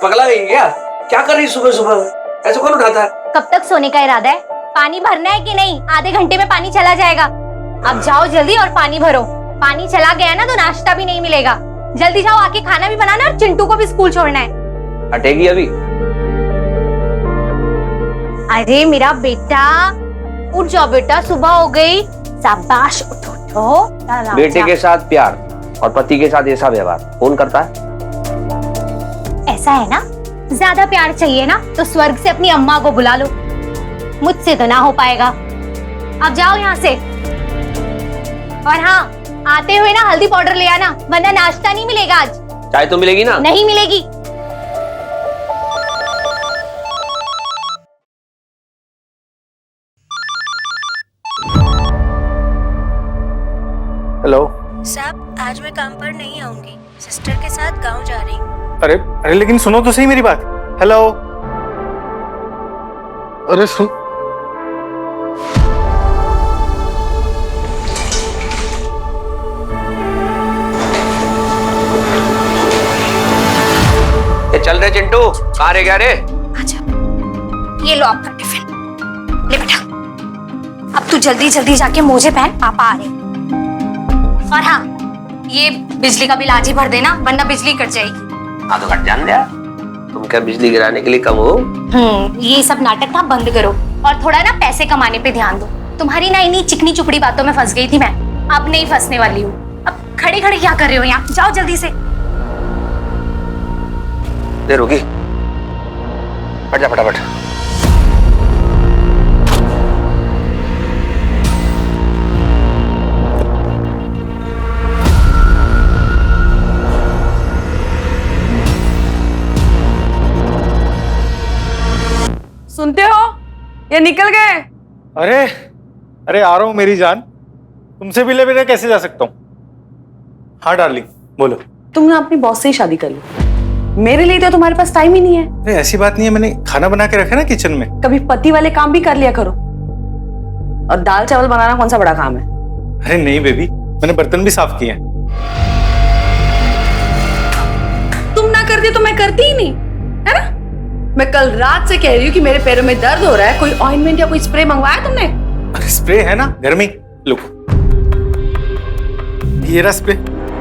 पगला गई क्या? क्या कर रही सुबह सुबह? ऐसे कौन उठाता है? कब तक सोने का इरादा है? पानी भरना है कि नहीं? आधे घंटे में पानी चला जाएगा। अब जाओ जल्दी और पानी भरो। पानी चला गया ना तो नाश्ता भी नहीं मिलेगा। जल्दी जाओ, आके खाना भी बनाना और चिंटू को भी स्कूल छोड़ना है। हटेगी अभी? अरे मेरा बेटा, उठ जाओ बेटा, सुबह हो गई। शाबाश, उठो उठो। बेटे के साथ प्यार और पति के साथ ऐसा व्यवहार कौन करता है? ऐसा है ना, ज्यादा प्यार चाहिए ना तो स्वर्ग से अपनी अम्मा को बुला लो। मुझसे तो ना हो पाएगा। अब जाओ यहाँ से। और हाँ, आते हुए ना हल्दी पाउडर ले आना, वरना नाश्ता नहीं मिलेगा आज। चाय तो मिलेगी ना? नहीं मिलेगी। हेलो साहब, आज मैं काम पर नहीं आऊंगी, सिस्टर के साथ गांव जा रही हूँ। अरे अरे लेकिन सुनो तो सही मेरी बात। हेलो, अरे सुन। ये चल रहे चिंटू, कहाँ रह गया रे? अच्छा, ये लो आपका टिफिन। ले बेटा, अब तू जल्दी जल्दी जाके मोजे पहन, पापा आ रहे। और हाँ, ये बिजली का बिल आज ही भर देना, वरना बिजली कट जाएगी। हाँ तो घट जान दिया। तुम क्या बिजली गिराने के लिए कम हो? ये सब नाटक ना बंद करो और थोड़ा ना पैसे कमाने पे ध्यान दो। तुम्हारी ना इन्हीं चिकनी चुपड़ी बातों में फंस गई थी मैं, अब नहीं फंसने वाली हूँ। अब खड़े खड़े क्या कर रहे हो यहाँ? जाओ जल्दी से। देर होगी, हट जा फटाफट। सुनते हो या निकल गए? अरे अरे आ रहा हूँ मेरी जान, तुमसे मिले बिना कैसे जा सकता हूँ? हाँ डार्लिंग बोलो। तुमने अपनी बॉस से ही शादी कर ली, मेरे लिए तो तुम्हारे पास टाइम ही नहीं है। अरे ऐसी बात नहीं है, मैंने खाना बना के रखा ना किचन में। कभी पति वाले काम भी कर लिया करो। और दाल चावल बनाना कौन सा बड़ा काम है? अरे नहीं बेबी, मैंने बर्तन भी साफ किए हैं। तुम ना करती तो मैं करती ही नहीं, है ना? मैं कल रात से कह रही हूँ कि मेरे पैरों में दर्द हो रहा है, कोई ऑइंटमेंट या कोई स्प्रे मंगवाया तुमने? अरे स्प्रे है ना घर में, लो ये रहा स्प्रे,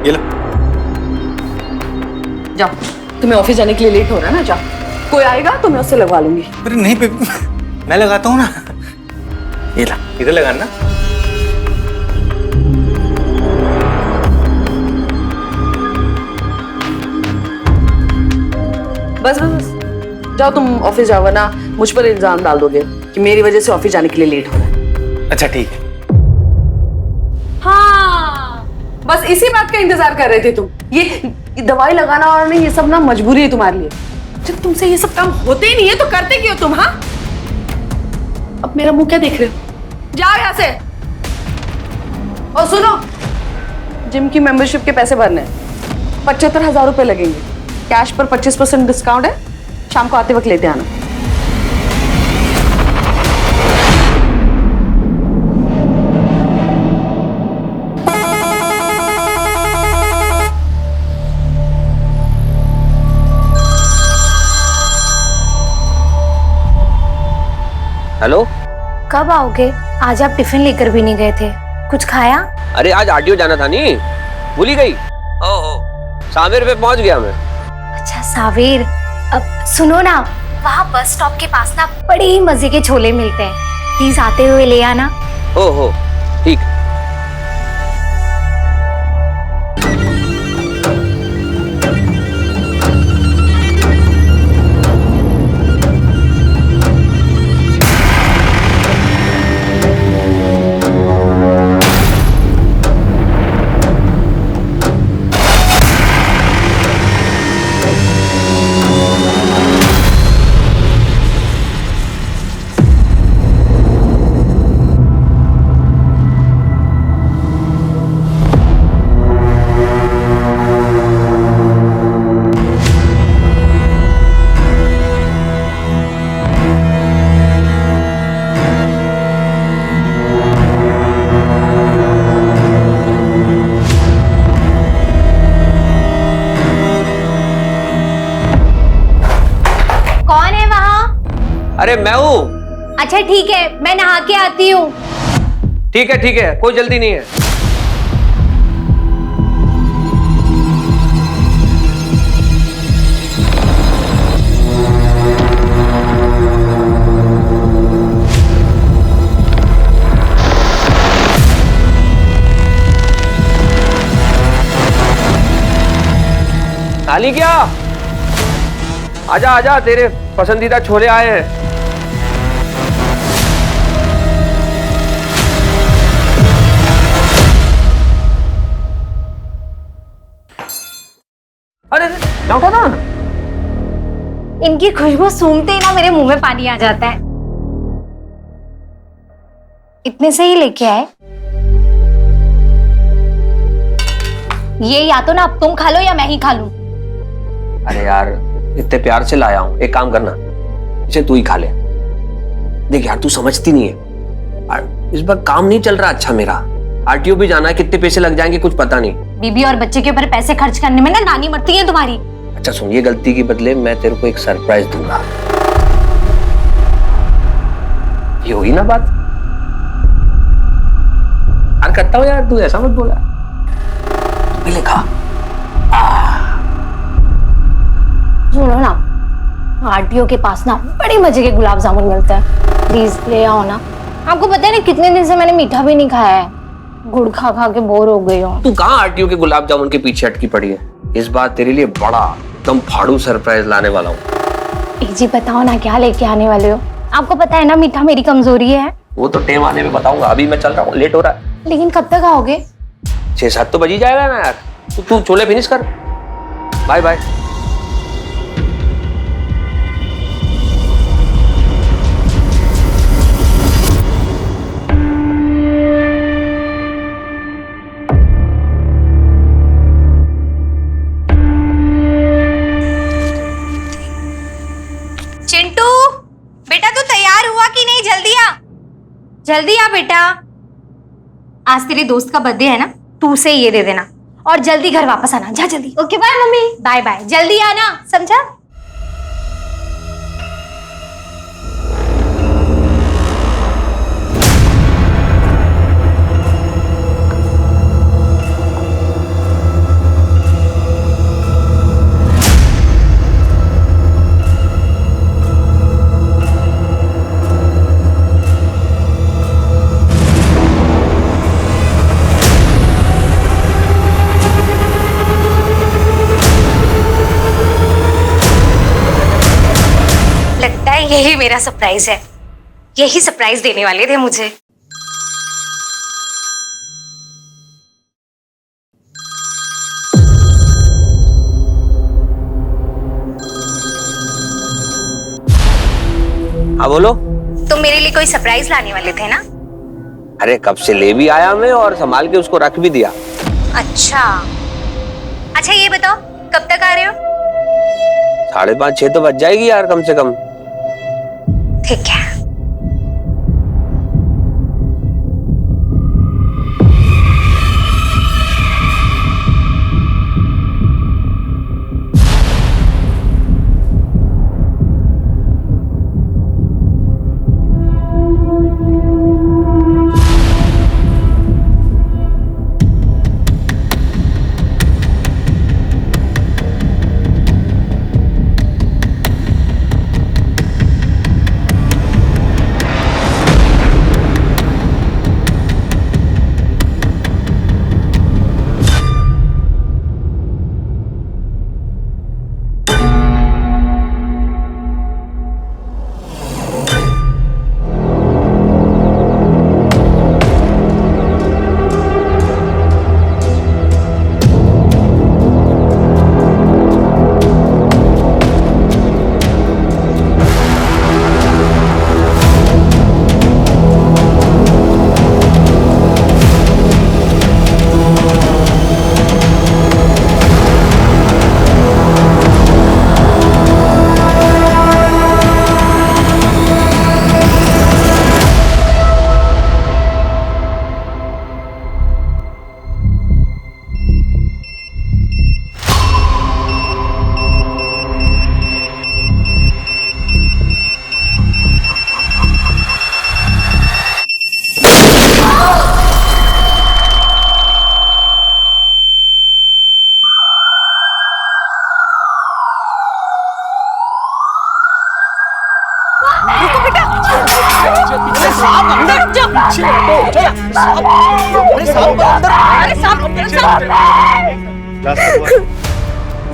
ये लो। जाओ, तुम्हें ऑफिस जाने के लिए लेट हो रहा है ना, जाओ। कोई आएगा तो मैं उससे लगवा लूंगी। अरे नहीं बेबी, मैं लगाता हूँ ना, ये ला, इधर लगाना। बस बस बस, जाओ तुम ऑफिस जाओ, वरना मुझ पर इल्जाम डाल दोगे कि मेरी वजह से ऑफिस जाने के लिए लेट हो रहा है। अच्छा ठीक है। हाँ, बस इसी बात का इंतजार कर रहे थे तुम। ये दवाई लगाना और नहीं, ये सब ना मजबूरी है तुम्हारे लिए। जब तुमसे ये सब काम होते ही नहीं है तो करते क्यों तुम? हाँ, अब मेरा मुंह क्या देख रहे हो? जाओ यहाँ से। और सुनो, जिम की मेंबरशिप के पैसे भरने हैं, 75,000 रुपए लगेंगे। कैश पर 25% डिस्काउंट है, शाम को आते वक्त लेते आना। हेलो, कब आओगे? आज आप टिफिन लेकर भी नहीं गए थे, कुछ खाया? अरे आज आरटीओ जाना था नहीं, भूल ही गई। ओहो, सावेर पे पहुंच गया मैं। अच्छा सावेर, अब सुनो ना, वहाँ बस स्टॉप के पास ना बड़े ही मजे के छोले मिलते हैं, प्लीज आते हुए ले आना। ओहो ठीक। अरे मैं हूँ। अच्छा ठीक है, मैं नहा के आती हूँ। ठीक है, कोई जल्दी नहीं है। खाली क्या? आजा आजा, तेरे पसंदीदा छोले आए हैं। अरे क्या उठा था? इनकी खुशबू सूंघते ही ना मेरे मुंह में पानी आ जाता है। इतने से ही लेके आए। ये या तो ना अब तुम खा लो या मैं ही खा लूं। अरे यार, इतने प्यार से लाया हूं, एक काम करना, इसे तू ही खा ले। देख यार, तू समझती नहीं है, इस बार काम नहीं चल रहा अच्छा मेरा। आरटीओ भी जाना है, कितने पैसे लग जाएंगे कुछ पता नहीं। बीबी और बच्चे के ऊपर पैसे खर्च करने में ना नानी मरती है तुम्हारी। अच्छा सुन, ये गलती के बदले मैं तेरे को एक सरप्राइज दूंगा। ये हुई ना बात? यार करता हूँ यार, तू ऐसा मत बोला। पहले खा। सुनो ना, आरटीओ के पास ना बड़े मजे के गुलाब जामुन मिलते हैं, प्लीज ले आओ ना। आपको पता है ना कितने दिन से मैंने मीठा भी नहीं खाया है, गुड़ खा खा के बोर हो गई हूँ। तू कहाँ आरटीओ के गुलाब जामुन के पीछे अटकी पड़ी है? इस बार तेरे लिए बड़ा एकदम फाड़ू सरप्राइज लाने वाला हूँ। जी बताओ ना, क्या लेके आने वाले हो? आपको पता है ना मीठा मेरी कमजोरी है। वो तो टेम आने में बताऊंगा, अभी मैं चल रहा हूँ, लेट हो रहा है। लेकिन कब तक आओगे? 6-7 तो बज ही जाएगा ना यार। तू छोले फिनिश कर। Bye bye. चिंटू बेटा, तू तैयार हुआ कि नहीं? जल्दी आ बेटा। आज तेरे दोस्त का बर्थडे है ना, तू उसे ये दे देना और जल्दी घर वापस आना। जा जल्दी। Okay bye mummy. Bye bye, जल्दी आना, समझा? यही मेरा सरप्राइज है, यही सरप्राइज देने वाले थे मुझे। हाँ बोलो। तुम मेरे लिए कोई सरप्राइज लाने वाले थे ना? अरे कब से ले भी आया मैं और संभाल के उसको रख भी दिया। अच्छा ये बताओ कब तक आ रहे हो? 5:30-6 तो बज जाएगी यार कम से कम। ठीक है।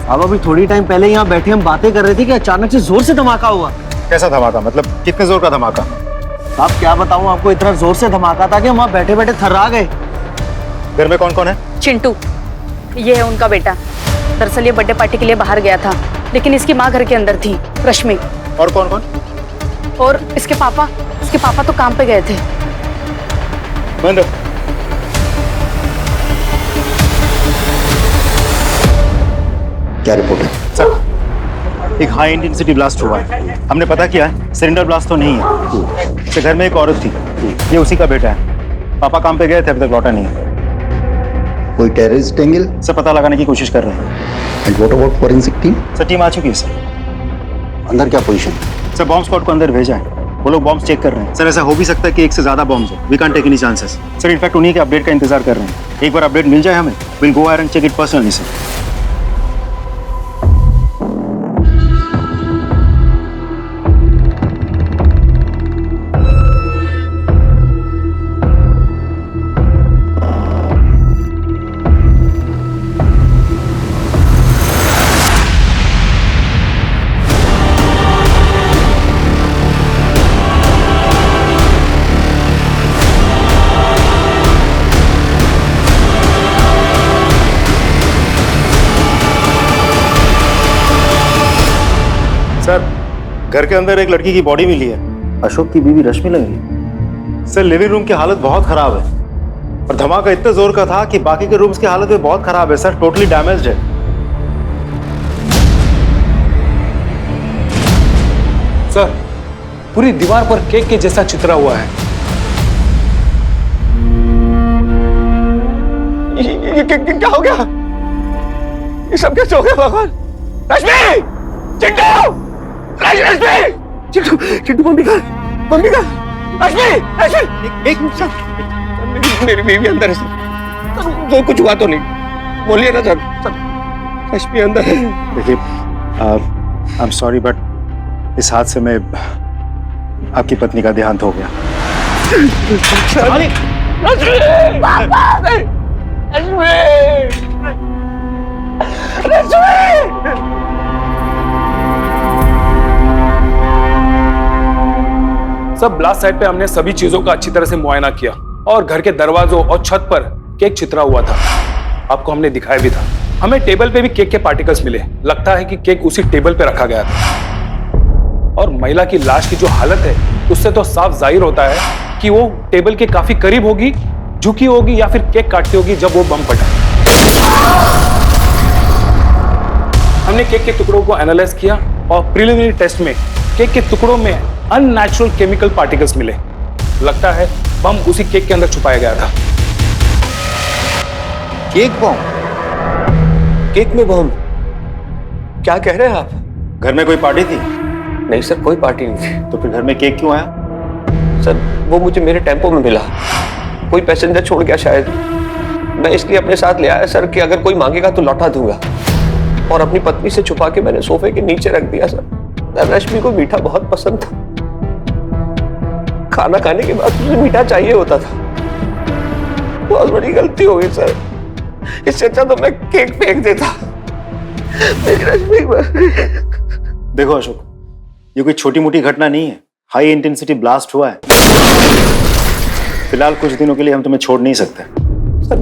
अब अभी थोड़ी टाइम पहले यहाँ बैठे हम बातें कर रहे थे कि अचानक से जोर से धमाका हुआ। कैसा धमाका, मतलब कितने जोर का धमाका? अब क्या बताऊँ आपको, इतना जोर से धमाका था कि हम वहाँ बैठे बैठे थर्रा गए। घर में कौन कौन है? चिंटू, ये है उनका बेटा। दरअसल ये बर्थडे पार्टी के लिए बाहर गया था, लेकिन इसकी माँ घर के अंदर थी, रश्मि। और कौन कौन? और इसके पापा तो काम पे गए थे। बंद। क्या रिपोर्ट है? सर, एक हाई इंटेंसिटी ब्लास्ट हुआ है। हमने पता किया है, सिलेंडर ब्लास्ट तो नहीं है। इसके घर में एक औरत थी, ये उसी का बेटा है। पापा काम पे गए थे, अभी तक लौटा नहीं है। कोई टेररिस्ट एंगल? सर पता लगाने की कोशिश कर रहे हैं। And what about forensic team? Sir team आ चुकी है सर। अंदर क्या पोजीशन? सर बॉम्ब स्क्वाड को अंदर भेजा है, वो लोग बॉम्ब चेक कर रहे हैं। सर ऐसा हो भी सकता है कि एक से ज्यादा बॉम्ब्स हो, we can't take any chances. Sir in fact उन्हीं के अपडेट का इंतजार कर रहे हैं। एक बार अपडेट मिल जाए हमें, will go and check it personally sir. Sir घर के अंदर एक लड़की की बॉडी मिली है, अशोक की बीवी रश्मि लगी। सर लिविंग रूम की हालत बहुत खराब है और धमाका इतने जोर का था कि बाकी के रूम्स की हालत भी बहुत खराब है सर, टोटली डैमेज्ड है। सर पूरी दीवार पर केक के जैसा चित्रा हुआ है। ये क्या हो गया? ये सब कैसे हो गया भगवान? रश्मि! चिंटू! रश्मि! चिंटू मम्मी का रश्मि! एक मिनट सर, मेरी बीवी अंदर है सर। जो कुछ हुआ तो नहीं, बोलिए ना सर। रश्मि अंदर है। देखिए आई एम सॉरी बट इस हादसे में आपकी पत्नी का देहांत हो गया। सब ब्लास्ट साइट पे हमने सभी चीजों का अच्छी तरह से मुआयना किया और घर के दरवाजों और छत पर केक चित्रा हुआ था। आपको हमने दिखाया भी था। हमें टेबल पे भी केक के पार्टिकल्स मिले। लगता है कि केक उसी टेबल पे रखा गया था। और महिला की लाश की जो हालत है उससे तो साफ जाहिर होता है कि वो टेबल के काफी करीब होगी, झुकी होगी या फिर केक काटती होगी जब वो बम फटा। हमने केक के टुकड़ों को एनालाइज किया और प्रिलिमिनरी टेस्ट में केक के टुकड़ों में अननेचुरल केमिकल पार्टिकल्स मिले। लगता है बम उसी केक के अंदर छुपाया गया था। केक बम? केक में बम? क्या कह रहे हैं आप? घर में कोई पार्टी थी? नहीं सर, कोई पार्टी नहीं थी। तो फिर घर में केक क्यों आया? सर वो मुझे मेरे टेम्पो में मिला, कोई पैसेंजर छोड़ गया शायद। मैं इसलिए अपने साथ ले आया सर कि अगर कोई मांगेगा तो लौटा दूंगा। और अपनी पत्नी से छुपा के मैंने सोफे के नीचे रख दिया सर। रश्मि को मीठा बहुत पसंद था, खाना खाने के बाद मुझे मीठा चाहिए होता था। बहुत बड़ी गलती हो गई सर, इससे अच्छा तो मैं केक फेंक देता। मेरी रश्मि देखो अशोक, ये कोई छोटी मोटी घटना नहीं है, हाई इंटेंसिटी ब्लास्ट हुआ है। फिलहाल कुछ दिनों के लिए हम तुम्हें छोड़ नहीं सकते। सर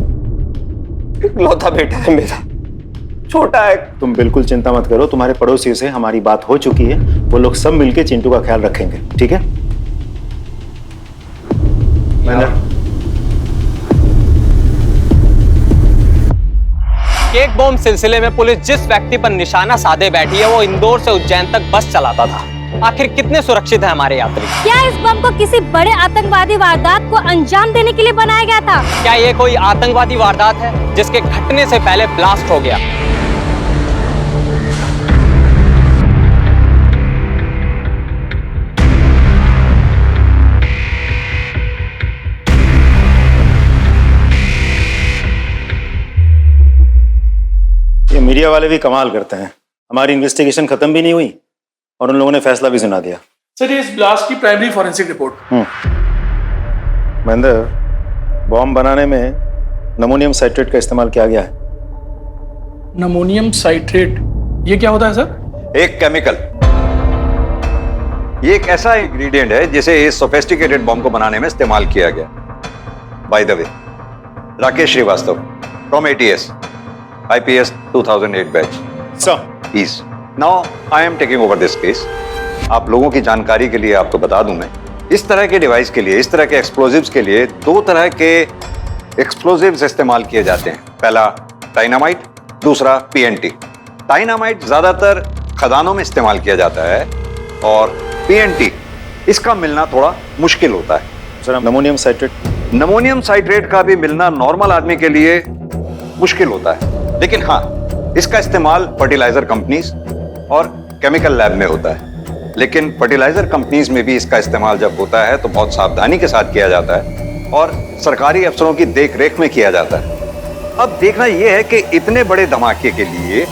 इकलौता बेटा है मेरा, छोटा है। तुम बिल्कुल चिंता मत करो, तुम्हारे पड़ोसी से हमारी बात हो चुकी है, वो लोग सब मिलके चिंटू का ख्याल रखेंगे, ठीक है? केक बॉम्ब सिलसिले में पुलिस जिस व्यक्ति पर निशाना साधे बैठी है वो इंदौर से उज्जैन तक बस चलाता था। आखिर कितने सुरक्षित है हमारे यात्री? क्या इस बम को किसी बड़े आतंकवादी वारदात को अंजाम देने के लिए बनाया गया था? क्या ये कोई आतंकवादी वारदात है जिसके घटने से पहले ब्लास्ट हो गया? ये मीडिया वाले भी कमाल करते हैं। हमारी इन्वेस्टिगेशन खत्म भी नहीं हुई और उन लोगों ने फैसला भी सुना दिया। सर ये इस ब्लास्ट की primary forensic report. Mahendra, bomb बनाने में नमोनियम साइट्रेट का इस्तेमाल किया गया है। नमोनियम साइट्रेट, ये क्या होता है सर? एक केमिकल, ये एक ऐसा इंग्रेडिएंट है जिसे इस सोफिस्टिकेटेड बॉम्ब को बनाने में इस्तेमाल किया गया। By the way, Rakesh Shrivastava from ATS, IPS 2008 बैच। Sir, please now I am taking over this case. आप लोगों की जानकारी के लिए आपको बता दूं मैं, इस तरह के डिवाइस के लिए, इस तरह के एक्सप्लोजिव्स के लिए दो तरह के एक्सप्लोजिव्स इस्तेमाल किए जाते हैं। पहला डायनामाइट, दूसरा PNT। डायनामाइट ज्यादातर खदानों में इस्तेमाल किया जाता है और PNT इसका मिलना थोड़ा मुश्किल होता है। Sir, ammonium citrate? Ammonium citrate का भी मिलना नॉर्मल आदमी के लिए मुश्किल होता है, लेकिन हाँ, इसका इस्तेमाल फर्टिलाइजर कंपनीज और केमिकल लैब में होता है। लेकिन फर्टिलाइजर कंपनीज में भी इसका इस्तेमाल जब होता है तो बहुत सावधानी के साथ किया जाता है और सरकारी अफसरों की देखरेख में किया जाता है। अब देखना यह है कि इतने बड़े धमाके के लिए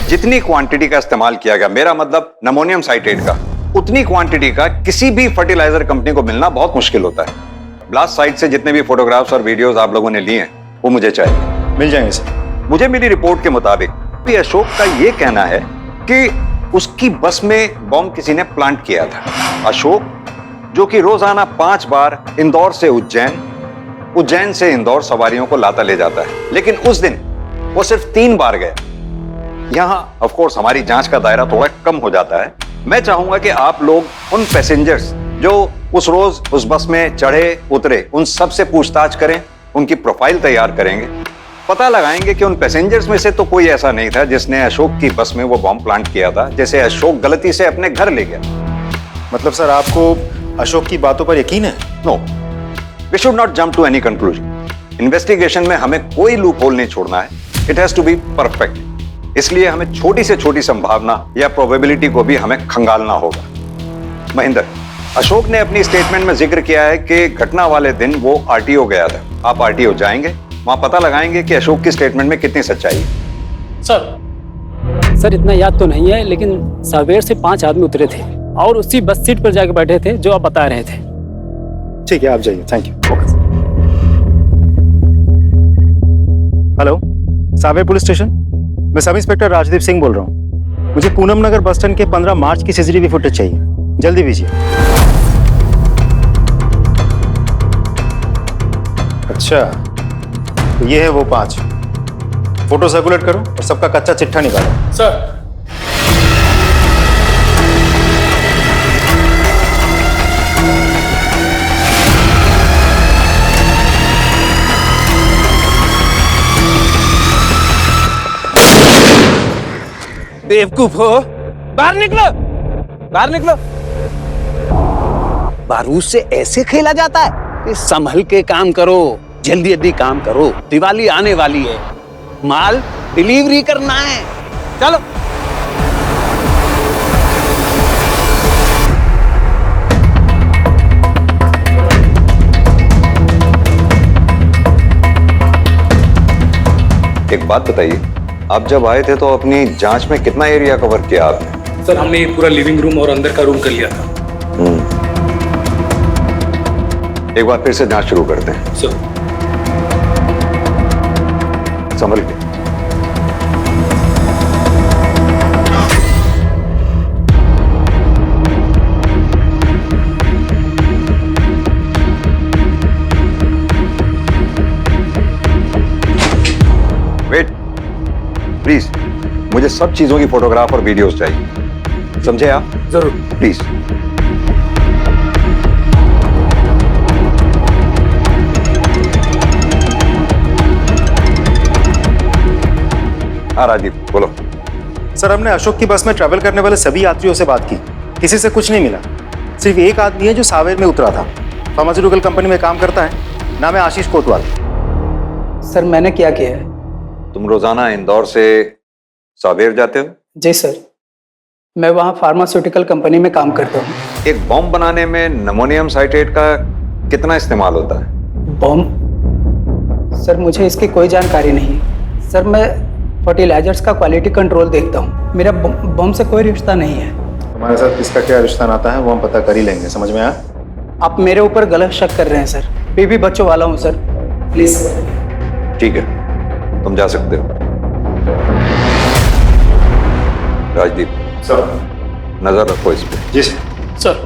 जितनी क्वांटिटी का इस्तेमाल किया गया, मेरा मतलब नमोनियम साइट्रेट का, उतनी क्वांटिटी का किसी भी फर्टिलाइजर कंपनी को मिलना बहुत मुश्किल होता है। ब्लास्ट साइट से जितने भी फोटोग्राफ्स और वीडियोस आप लोगों ने लिए हैं वो मुझे चाहिए। मिल जाएंगे सर। मुझे मिली रिपोर्ट के मुताबिक भी अशोक का यह कहना है कि उसकी बस में बॉम्ब किसी ने प्लांट किया था। अशोक, जो कि रोजाना 5 बार इंदौर से उज्जैन, उज्जैन से इंदौर सवारियों को लाता ले जाता है, लेकिन उस दिन वो सिर्फ 3 बार गया। यहां ऑफ कोर्स हमारी जांच का दायरा थोड़ा कम हो जाता है। मैं चाहूंगा कि आप लोग उन पैसेंजर्स जो उस रोज उस बस में चढ़े उतरे, उन सब से पूछताछ करें, उनकी प्रोफाइल तैयार करेंगे, पता लगाएंगे कि उन पैसेंजर्स में से तो कोई ऐसा नहीं था जिसने अशोक की बस में वो बॉम्ब प्लांट किया था, जैसे अशोक गलती से अपने घर ले गया। मतलब सर, आपको अशोक की बातों पर यकीन है? No, we should not jump to any conclusion. Investigation में हमें कोई लूप होल नहीं छोड़ना है। It has to be perfect. इसलिए हमें छोटी से छोटी संभावना या प्रोबेबिलिटी को भी हमें खंगालना होगा। महेंद्र, अशोक ने अपनी स्टेटमेंट में जिक्र किया है कि घटना वाले दिन वो RTO गया था। आप RTO जाएंगे, वहां पता लगाएंगे कि अशोक की स्टेटमेंट में कितनी सच्चाई है। सर इतना याद तो नहीं है, लेकिन सावेर से 5 आदमी उतरे थे और उसी बस सीट पर जाके बैठे थे जो आप बता रहे थे। ठीक है, आप जाइए। Thank you. Okay. Hello, Sanwer police station, मैं सब इंस्पेक्टर राजदीप सिंह बोल रहा हूँ। मुझे पूनम नगर बस स्टैंड के 15 मार्च की CCTV फुटेज चाहिए, जल्दी भेजिए। अच्छा, तो ये है वो 5। फोटो सर्कुलेट करो और सबका कच्चा चिट्ठा निकालो। सर, बेवकूफ हो, बाहर निकलो, बाहर निकलो। बारूद से ऐसे खेला जाता है? संभल के काम करो, जल्दी जल्दी काम करो, दिवाली आने वाली है, माल डिलीवरी करना है। चलो। एक बात बताइए, आप जब आए थे तो अपनी जांच में कितना एरिया कवर किया आपने? सर हमने पूरा लिविंग रूम और अंदर का रूम कर लिया था। एक बार फिर से जांच शुरू करते हैं। सर संभल के। वेट प्लीज, मुझे सब चीजों की फोटोग्राफ और वीडियोस चाहिए, समझे आप? जरूर। प्लीज। हाँ राजीव, बोलो। सर, हमने अशोक की बस में ट्रैवल करने वाले सभी यात्रियों से बात की, किसी से कुछ नहीं मिला। सिर्फ एक आदमी है जो सावेर में उतरा था, फार्मास्यूटिकल कंपनी में काम करता है, नाम है आशीष कोतवाल। सर मैंने क्या किया है? तुम रोजाना इंदौर से सावेर जाते हो? जी सर, मैं वहाँ फार्मास्यूटिकल कंपनी में काम करता हूँ। एक बॉम्ब बनाने में नमोनियम साइट्रेट का कितना इस्तेमाल होता है? बॉम्ब? सर मुझे इसकी कोई जानकारी नहीं। सर मैं फर्टिलाइजर्स का क्वालिटी कंट्रोल देखता हूँ, मेरा बॉम्ब से कोई रिश्ता नहीं है। हमारे साथ किसका क्या रिश्ता नाता है वो हम पता कर ही लेंगे, समझ में आया? आप मेरे ऊपर गलत शक कर रहे हैं सर। मैं भी बच्चों वाला हूँ सर, प्लीज। ठीक है, तुम जा सकते हो। राजदीप सर। नजर रखो इस पे। जी सर।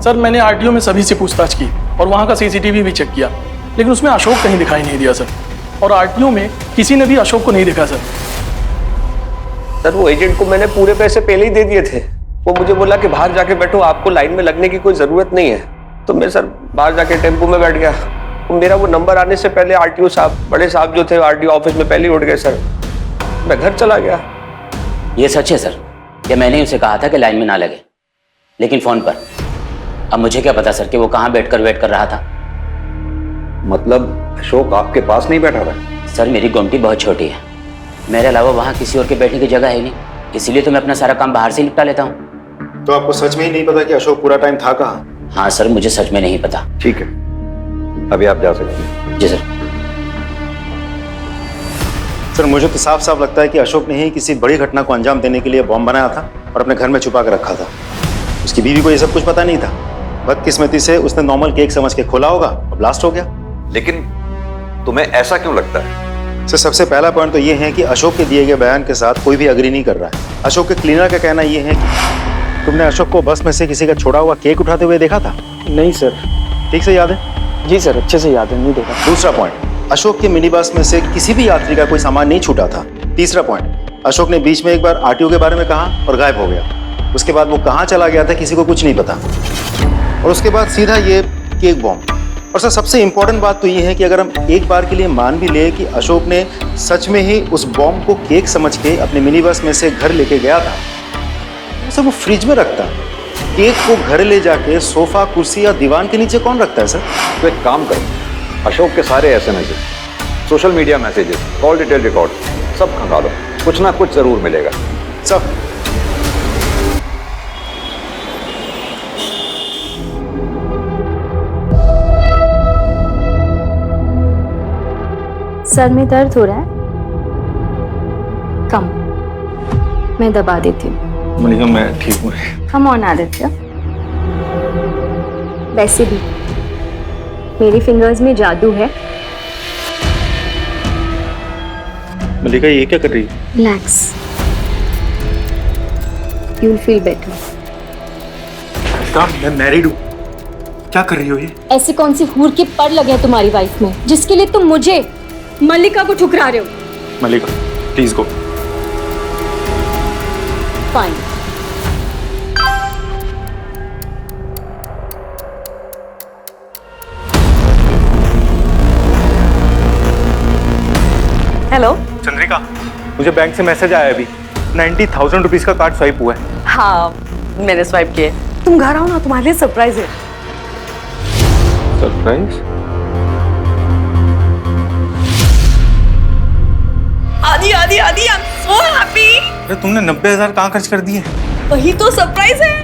सर मैंने आरटीओ में सभी से पूछताछ की और वहां का सीसीटीवी भी चेक किया, लेकिन उसमें अशोक कहीं दिखाई नहीं दिया सर। और आरटीओ में किसी ने भी अशोक को नहीं देखा सर। सर वो एजेंट को मैंने पूरे पैसे पहले ही दे दिए थे। वो मुझे बोला कि बाहर जाके बैठो, आपको लाइन में लगने की कोई जरूरत नहीं है। तो मैं सर बाहर जाके टेम्पो में बैठ गया। तो मेरा वो नंबर आने से पहले आरटीओ साहब, बड़े साहब जो थे आरटीओ ऑफिस में पहले ही उठ गए सर। मैं घर चला गया। ये सच है सर कि मैंने उसे कहा था कि लाइन में ना लगे, लेकिन फोन पर। अब मुझे क्या पता सर कि वो कहाँ बैठकर वेट कर रहा था। मतलब अशोक आपके पास नहीं बैठा था? सर मेरी गुमटी बहुत छोटी है, मेरे अलावा वहाँ किसी और के बैठने की जगह है नहीं, इसीलिए तो मैं अपना सारा काम बाहर से निपटा लेता हूँ। तो आपको सच में ही नहीं पता कि अशोक पूरा टाइम था कहाँ? हाँ सर, मुझे सच में नहीं पता। ठीक है, अभी आप जा सकते हैं। जी सर। सर मुझे तो साफ साफ लगता है कि अशोक ने ही किसी बड़ी घटना को अंजाम देने के लिए बॉम्ब बनाया था और अपने घर में छुपा कर रखा था। उसकी बीवी को ये सब कुछ पता नहीं था। बदकिस्मती से उसने नॉर्मल केक समझ के खोला होगा और ब्लास्ट हो गया। लेकिन तुम्हें ऐसा क्यों लगता है? सर सबसे पहला पॉइंट तो ये है कि अशोक के दिए गए बयान के साथ कोई भी अग्री नहीं कर रहा है। अशोक के क्लीनर का कहना ये है कि तुमने अशोक को बस में से किसी का छोड़ा हुआ केक उठाते हुए देखा था? नहीं सर। ठीक से याद है? जी सर, अच्छे से याद है, नहीं देखा। दूसरा पॉइंट, अशोक के मिनी बस में से किसी भी यात्री का कोई सामान नहीं छूटा था। तीसरा पॉइंट, अशोक ने बीच में एक बार आरटीओ के बारे में कहा और गायब हो गया। उसके बाद वो कहाँ चला गया था किसी को कुछ नहीं पता। और उसके बाद सीधा ये केक बॉम्ब। और सर सबसे इंपॉर्टेंट बात तो ये है कि अगर हम एक बार के लिए मान भी ले कि अशोक ने सच में ही उस बॉम्ब को केक समझ के अपने मिनी बस में से घर लेके गया था, तो सर वो फ्रिज में रखता। केक को घर ले जाके सोफा, कुर्सी या दीवान के नीचे कौन रखता है सर? तो एक काम करो, अशोक के सारे SMS, social media messages, call detail record सब खंगालो, कुछ ना कुछ जरूर मिलेगा। सब। सर में दर्द हो रहा है? कम, मैं दबा देती हूँ। मलिका मैं ठीक हूँ। Come on Aditya. वैसे भी मेरी फिंगर्स में जादू है। मलिका ये क्या कर रही है? Relax, you will feel better. मैं मैरिड हूँ, क्या कर रही हो ये? ऐसे कौन सी हूर के पर लगे हैं तुम्हारी वाइफ में जिसके लिए तुम मुझे, मल्लिका को ठुकरा रहे हो? Malika please go. Fine. Hello Chandrika, मुझे बैंक से मैसेज आया अभी, 90,000 रुपीज का कार्ड स्वाइप हुआ है। हाँ मैंने स्वाइप किए। तुम घर आओ ना, तुम्हारे लिए सरप्राइज है। सरप्राइज? आदि आदि आदि, आई एम सो हैप्पी। अरे तुमने 90,000 कहाँ खर्च कर दिए? वही तो सरप्राइज है।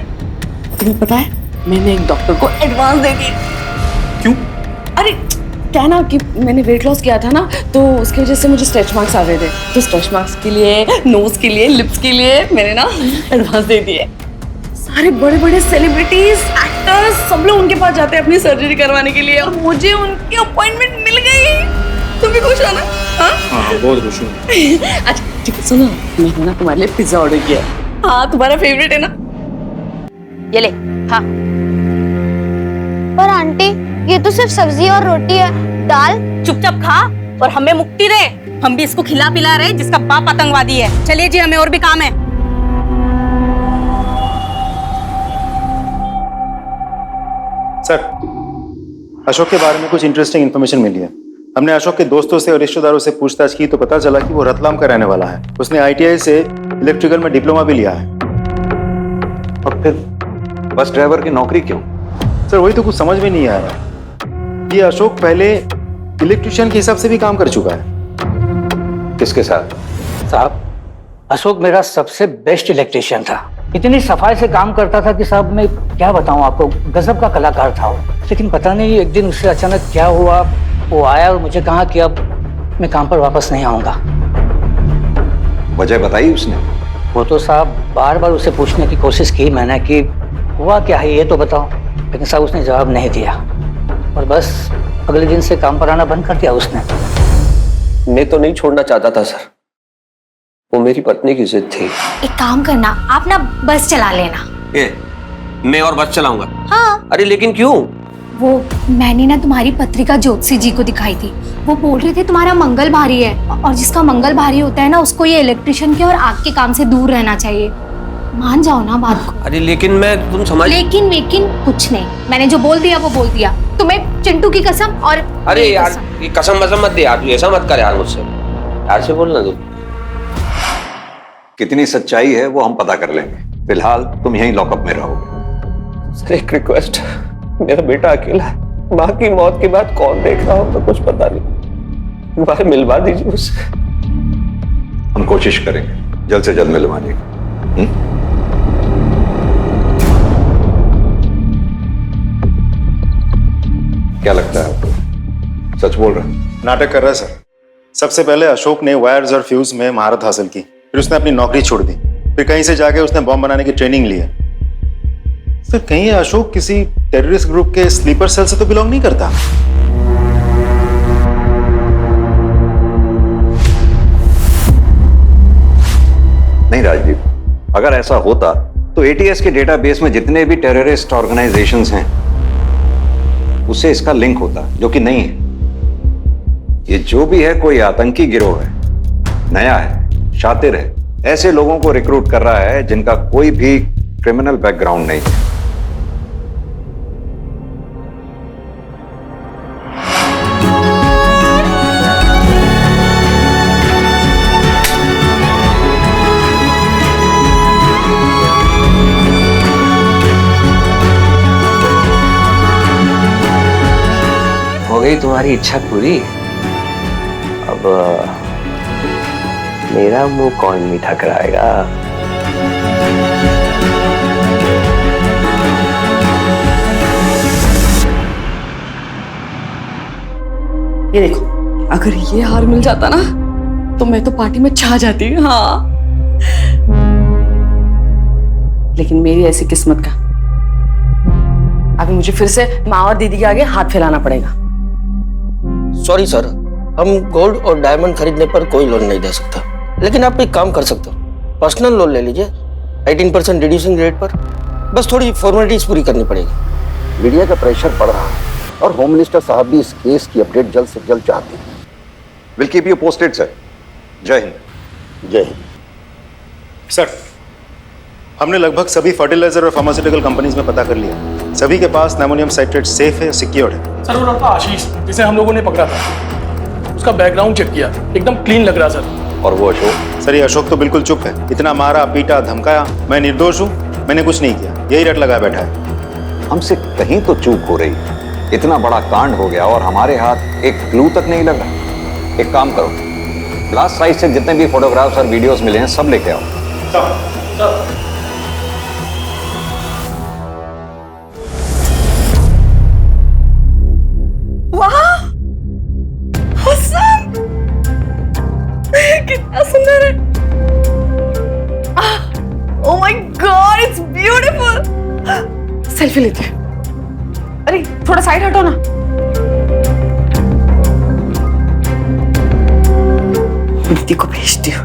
तुम्हें पता है मैंने एक डॉक्टर को एडवांस दे दी। क्यों? अरे क्या ना कि मैंने वेट लॉस किया था ना, तो उसकी वजह से मुझे स्ट्रेच मार्क्स आ गए थे। तो स्ट्रेच मार्क्स के लिए, नोज के लिए, लिप्स के लिए मैंने ना एडवांस दे दिए। सारे बड़े बड़े सेलिब्रिटीज, एक्टर्स सब लोग उनके पास जाते हैं अपनी सर्जरी करवाने के लिए, और मुझे उनकी अपॉइंटमेंट मिल गई। तुम भी खुश हो ना? हाँ बहुत खुश हूँ। अच्छा ठीक है, सुनो, मैंने ना तुम्हारे लिए पिज्जा ऑर्डर किया। हाँ तुम्हारा फेवरेट है ना? ये ले। हाँ पर आंटी ये तो सिर्फ सब्जी और रोटी है, दाल। चुपचाप खा और हमें मुक्ति दे। हम भी इसको खिला पिला रहे जिसका बाप आतंकवादी है। चलिए जी, हमें और भी काम है। सर अशोक के बारे में कुछ इंटरेस्टिंग इन्फॉर्मेशन मिली है। हमने अशोक के दोस्तों से और रिश्तेदारों से पूछताछ की तो पता चला कि वो रतलाम का रहने वाला है। उसने आईटीआई से इलेक्ट्रिकल में डिप्लोमा भी लिया है। और फिर बस ड्राइवर की नौकरी क्यों? सर वही तो कुछ समझ में नहीं आया। ये अशोक पहले इलेक्ट्रिशियन के हिसाब से भी काम कर चुका है। किसके साथ? साहब अशोक मेरा सबसे बेस्ट इलेक्ट्रिशियन था। इतनी सफाई से काम करता था कि साहब मैं क्या बताऊं आपको, गजब का कलाकार था वो। लेकिन पता नहीं एक दिन उससे अचानक क्या हुआ, वो आया और मुझे कहा कि अब मैं काम पर वापस नहीं आऊंगा। वजह बताई उसने? वो तो साहब बार बार उसे पूछने की कोशिश की मैंने कि हुआ क्या है ये तो बताओ। लेकिन साहब उसने जवाब नहीं दिया और बस अगले दिन से काम पर आना बंद कर दिया उसने। मैं तो नहीं छोड़ना चाहता था सर, वो मेरी पत्नी की जिद थी। एक काम करना, आप ना बस चला लेना। मैं और बस चलाऊंगा? हाँ। अरे लेकिन क्यों? वो मैंने ना तुम्हारी पत्रिका ज्योतिषी जी को दिखाई थी, वो बोल रहे थे तुम्हारा मंगल भारी है और जिसका मंगल भारी होता है ना उसको ये इलेक्ट्रिशियन के और आग के काम से दूर रहना चाहिए। मान जाओ ना बात को। अरे लेकिन तुम समझ। लेकिन कुछ नहीं, मैंने जो बोल दिया वो बोल दिया। तुम्हें चिंटू की कसम और अरे यार ये कसम मत दे यार, तू ऐसा मत कर यार मुझसे, यार से बोलना तू। कितनी सच्चाई है वो हम पता कर लेंगे, फिलहाल तुम यहीं लॉकअप में रहोगे। सर एक रिक्वेस्ट, मेरा बेटा अकेला है, माँ की मौत के बाद कौन देख रहा हो तो कुछ पता नहीं, भाई मिलवा दीजिए उससे। हम कोशिश करेंगे जल्द से जल्द मिलवाने की। क्या लगता है आपको, सच बोल रहा है? नाटक कर रहा है सर। सबसे पहले अशोक ने वायर्स और फ्यूज में महारत हासिल की, फिर उसने अपनी नौकरी छोड़ दी, फिर कहीं से जाके उसने बॉम्ब बनाने की ट्रेनिंग ली है। फिर कहीं अशोक किसी टेररिस्ट ग्रुप के स्लीपर सेल से तो बिलोंग नहीं करता। नहीं राजदीप, अगर ऐसा होता तो एटीएस के डेटाबेस में जितने भी टेररिस्ट ऑर्गेनाइजेशंस हैं उससे इसका लिंक होता, जो कि नहीं है। ये जो भी है कोई आतंकी गिरोह है, नया है, शातिर है, ऐसे लोगों को रिक्रूट कर रहा है जिनका कोई भी क्रिमिनल बैकग्राउंड नहीं है। हो गई तुम्हारी इच्छा पूरी, अब मेरा मुंह कौन मीठा कराएगा? ये देखो, अगर ये हार मिल जाता ना तो मैं तो पार्टी में छा जाती। हाँ, लेकिन मेरी ऐसी किस्मत का अभी मुझे फिर से माँ और दीदी के आगे हाथ फैलाना पड़ेगा। सॉरी सर, हम गोल्ड और डायमंड खरीदने पर कोई लोन नहीं दे सकता, लेकिन आप एक काम कर सकते हो, पर्सनल लोन ले लीजिए 18% रिड्यूसिंग रेट पर। बस थोड़ी फॉर्मेलिटीज पूरी करनी पड़ेगी। मीडिया का प्रेशर बढ़ रहा है और होम मिनिस्टर साहब भी इस केस की अपडेट जल्द से जल्द चाहते हैं। Will keep you posted sir. जय हिंद। जय हिंद। सर, हमने लगभग सभी फर्टिलाइजर और फार्मास्यूटिकल कंपनीज में पता कर लिया, सभी के पास अमोनियम साइट्रेट सेफ है, सिक्योर्ड है। सर वो लड़का आशीष जिसे हम लोगों ने पकड़ा था, उसका बैकग्राउंड चेक किया, एकदम क्लीन लग रहा सर। और वो अशोक? सर ये अशोक तो बिल्कुल चुप है, इतना मारा पीटा धमकाया, मैं निर्दोष हूँ, मैंने कुछ नहीं किया, यही रट लगाया बैठा है। हमसे कहीं तो चूक हो रही है, इतना बड़ा कांड हो गया और हमारे हाथ एक क्लू तक नहीं लग रहा। एक काम करो, लास्ट साइज से जितने भी फोटोग्राफ्स और वीडियोस मिले हैं सब लेके आओ। कितना सुंदर है। Oh my God, it's beautiful. Selfie लेते हैं। अरे थोड़ा साइड हटो ना। दीदी को भेजती हूँ।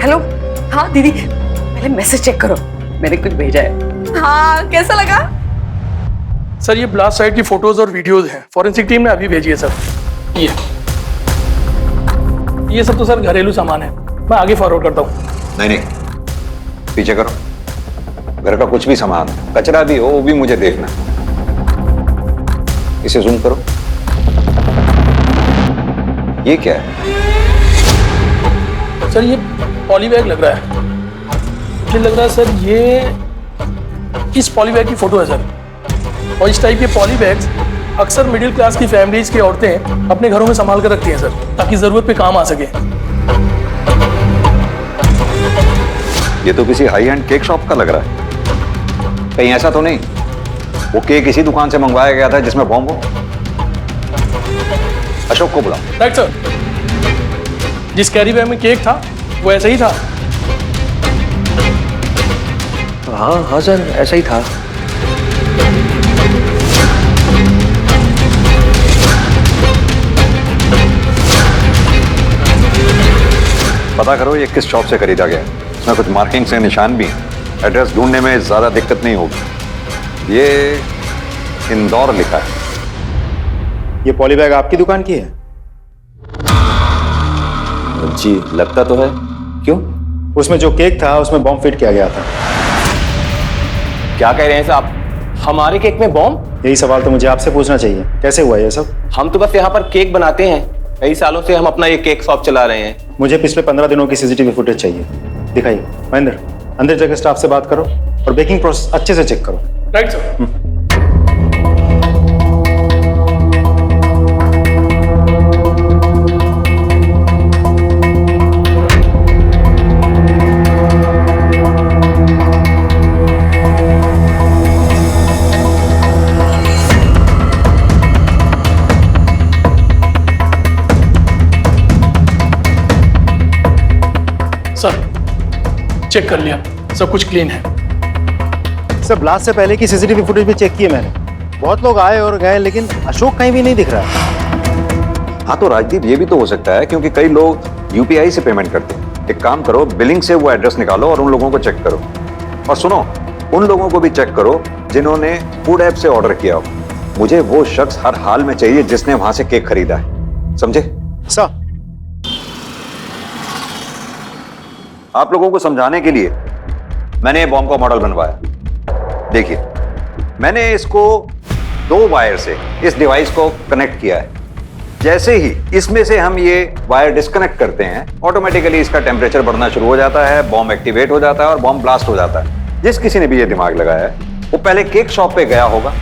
हेलो, हाँ दीदी, पहले मैसेज चेक करो, मैंने कुछ भेजा है। हाँ, कैसा लगा? सर ये ब्लास्ट साइट की फोटोज और वीडियोज हैं, फॉरेंसिक टीम ने अभी भेजी है सर। ये सब तो सर घरेलू सामान है, मैं आगे फॉरवर्ड करता हूँ। नहीं, पीछे करो, घर का कुछ भी सामान, कचरा भी हो वो भी मुझे देखना। इसे जूम करो। ये क्या है? सर ये पॉलीबैग लग रहा है, मुझे लग रहा है सर ये इस पॉलीबैग की फोटो है सर। और इस टाइप के पॉलीबैग्स अक्सर मिडिल क्लास की फैमिलीज की औरतें अपने घरों में संभाल कर रखती हैं सर, ताकि जरूरत पे काम आ सके। ये तो किसी हाई एंड केक शॉप का लग रहा है। कहीं ऐसा तो नहीं वो केक इसी दुकान से मंगवाया गया था जिसमें बॉम्ब हो? अशोक को बुलाओ। राइट सर, जिस कैरी बैग में केक था वो ऐसा ही था। हाँ हाँ सर, ऐसा ही था। पता करो ये किस शॉप से खरीदा गया। इसमें कुछ मार्किंग से निशान भी हैं। एड्रेस ढूंढने में ज्यादा दिक्कत नहीं होगी। ये इंदौर लिखा है। ये पॉली बैग आपकी दुकान की है? जी लगता तो है। क्यों? उसमें जो केक था उसमें बॉम्ब फिट किया गया था। क्या कह रहे हैं साहब? हमारे केक में बॉम्ब? यही सवाल तो मुझे आपसे पूछना चाहिए, कैसे हुआ ये सब? हम तो बस यहाँ पर केक बनाते हैं। कई सालों से हम अपना ये केक शॉप चला रहे हैं। मुझे पिछले 15 दिनों की सीसीटीवी फुटेज चाहिए। दिखाइए। महेंद्र, अंदर जाकर स्टाफ से बात करो और बेकिंग प्रोसेस अच्छे से चेक करो। Right sir. सर चेक कर लिया, सब कुछ क्लीन है। सर ब्लास्ट से पहले की सीसीटीवी फुटेज भी चेक की है मैंने। बहुत लोग आए और गए लेकिन अशोक कहीं भी नहीं दिख रहा है। हाँ तो राजदीप ये भी तो हो सकता है क्योंकि कई लोग यूपीआई से पेमेंट करते हैं। एक काम करो, बिलिंग से वो एड्रेस निकालो और उन लोगों को चेक करो। और सुनो, उन लोगों को भी चेक करो जिन्होंने फूड ऐप से ऑर्डर किया हो। मुझे वो शख्स हर हाल में चाहिए जिसने वहां से केक खरीदा है, समझे? सर आप लोगों को समझाने के लिए मैंने ये बॉम्ब का मॉडल बनवाया। देखिए, मैंने इसको 2 वायर से इस डिवाइस को कनेक्ट किया है। जैसे ही इसमें से हम ये वायर डिस्कनेक्ट करते हैं, ऑटोमेटिकली इसका टेम्परेचर बढ़ना शुरू हो जाता है, बॉम्ब एक्टिवेट हो जाता है और बॉम्ब ब्लास्ट हो जाता है। जिस किसी ने भी ये दिमाग लगाया है वो पहले केक शॉप पे गया होगा,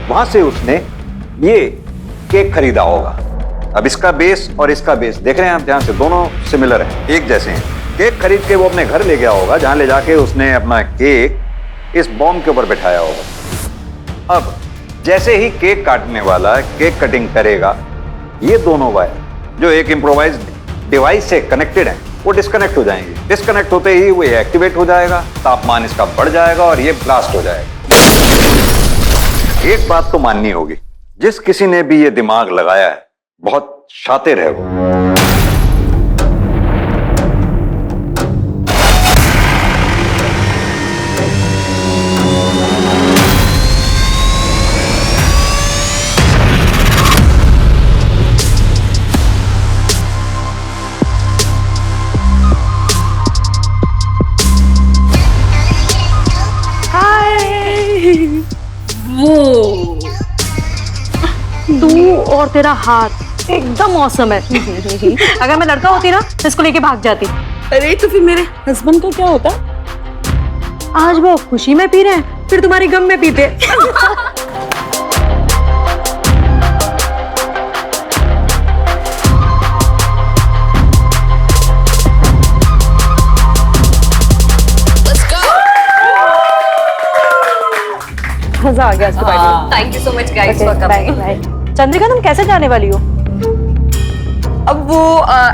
वहां से उसने ये केक खरीदा होगा। अब इसका बेस और इसका बेस देख रहे हैं आप, ध्यान से, दोनों सिमिलर हैं, एक जैसे हैं। केक खरीद के वो अपने घर ले गया होगा, जहां ले जाके उसने अपना केक इस बॉम्ब के ऊपर बिठाया होगा। अब जैसे ही केक काटने वाला केक कटिंग करेगा, ये दोनों वायर जो एक इम्प्रोवाइज डिवाइस से कनेक्टेड हैं वो डिस्कनेक्ट हो जाएंगे। डिस्कनेक्ट होते ही वो एक्टिवेट हो जाएगा, तापमान इसका बढ़ जाएगा और ये ब्लास्ट हो जाएगा। एक बात तो माननी होगी, जिस किसी ने भी ये दिमाग लगाया है बहुत शातिर है वो। तू और तेरा हाथ एकदम मौसम है। अगर मैं लड़का होती ना तो इसको लेके भाग जाती। अरे तो फिर मेरे हस्बैंड का क्या होता? आज वो खुशी में पी रहे हैं, फिर तुम्हारी गम में पीते। मजा आ गया इसको party. Thank you so much guys for coming. Chandrika, तुम कैसे जाने वाली हो? अब वो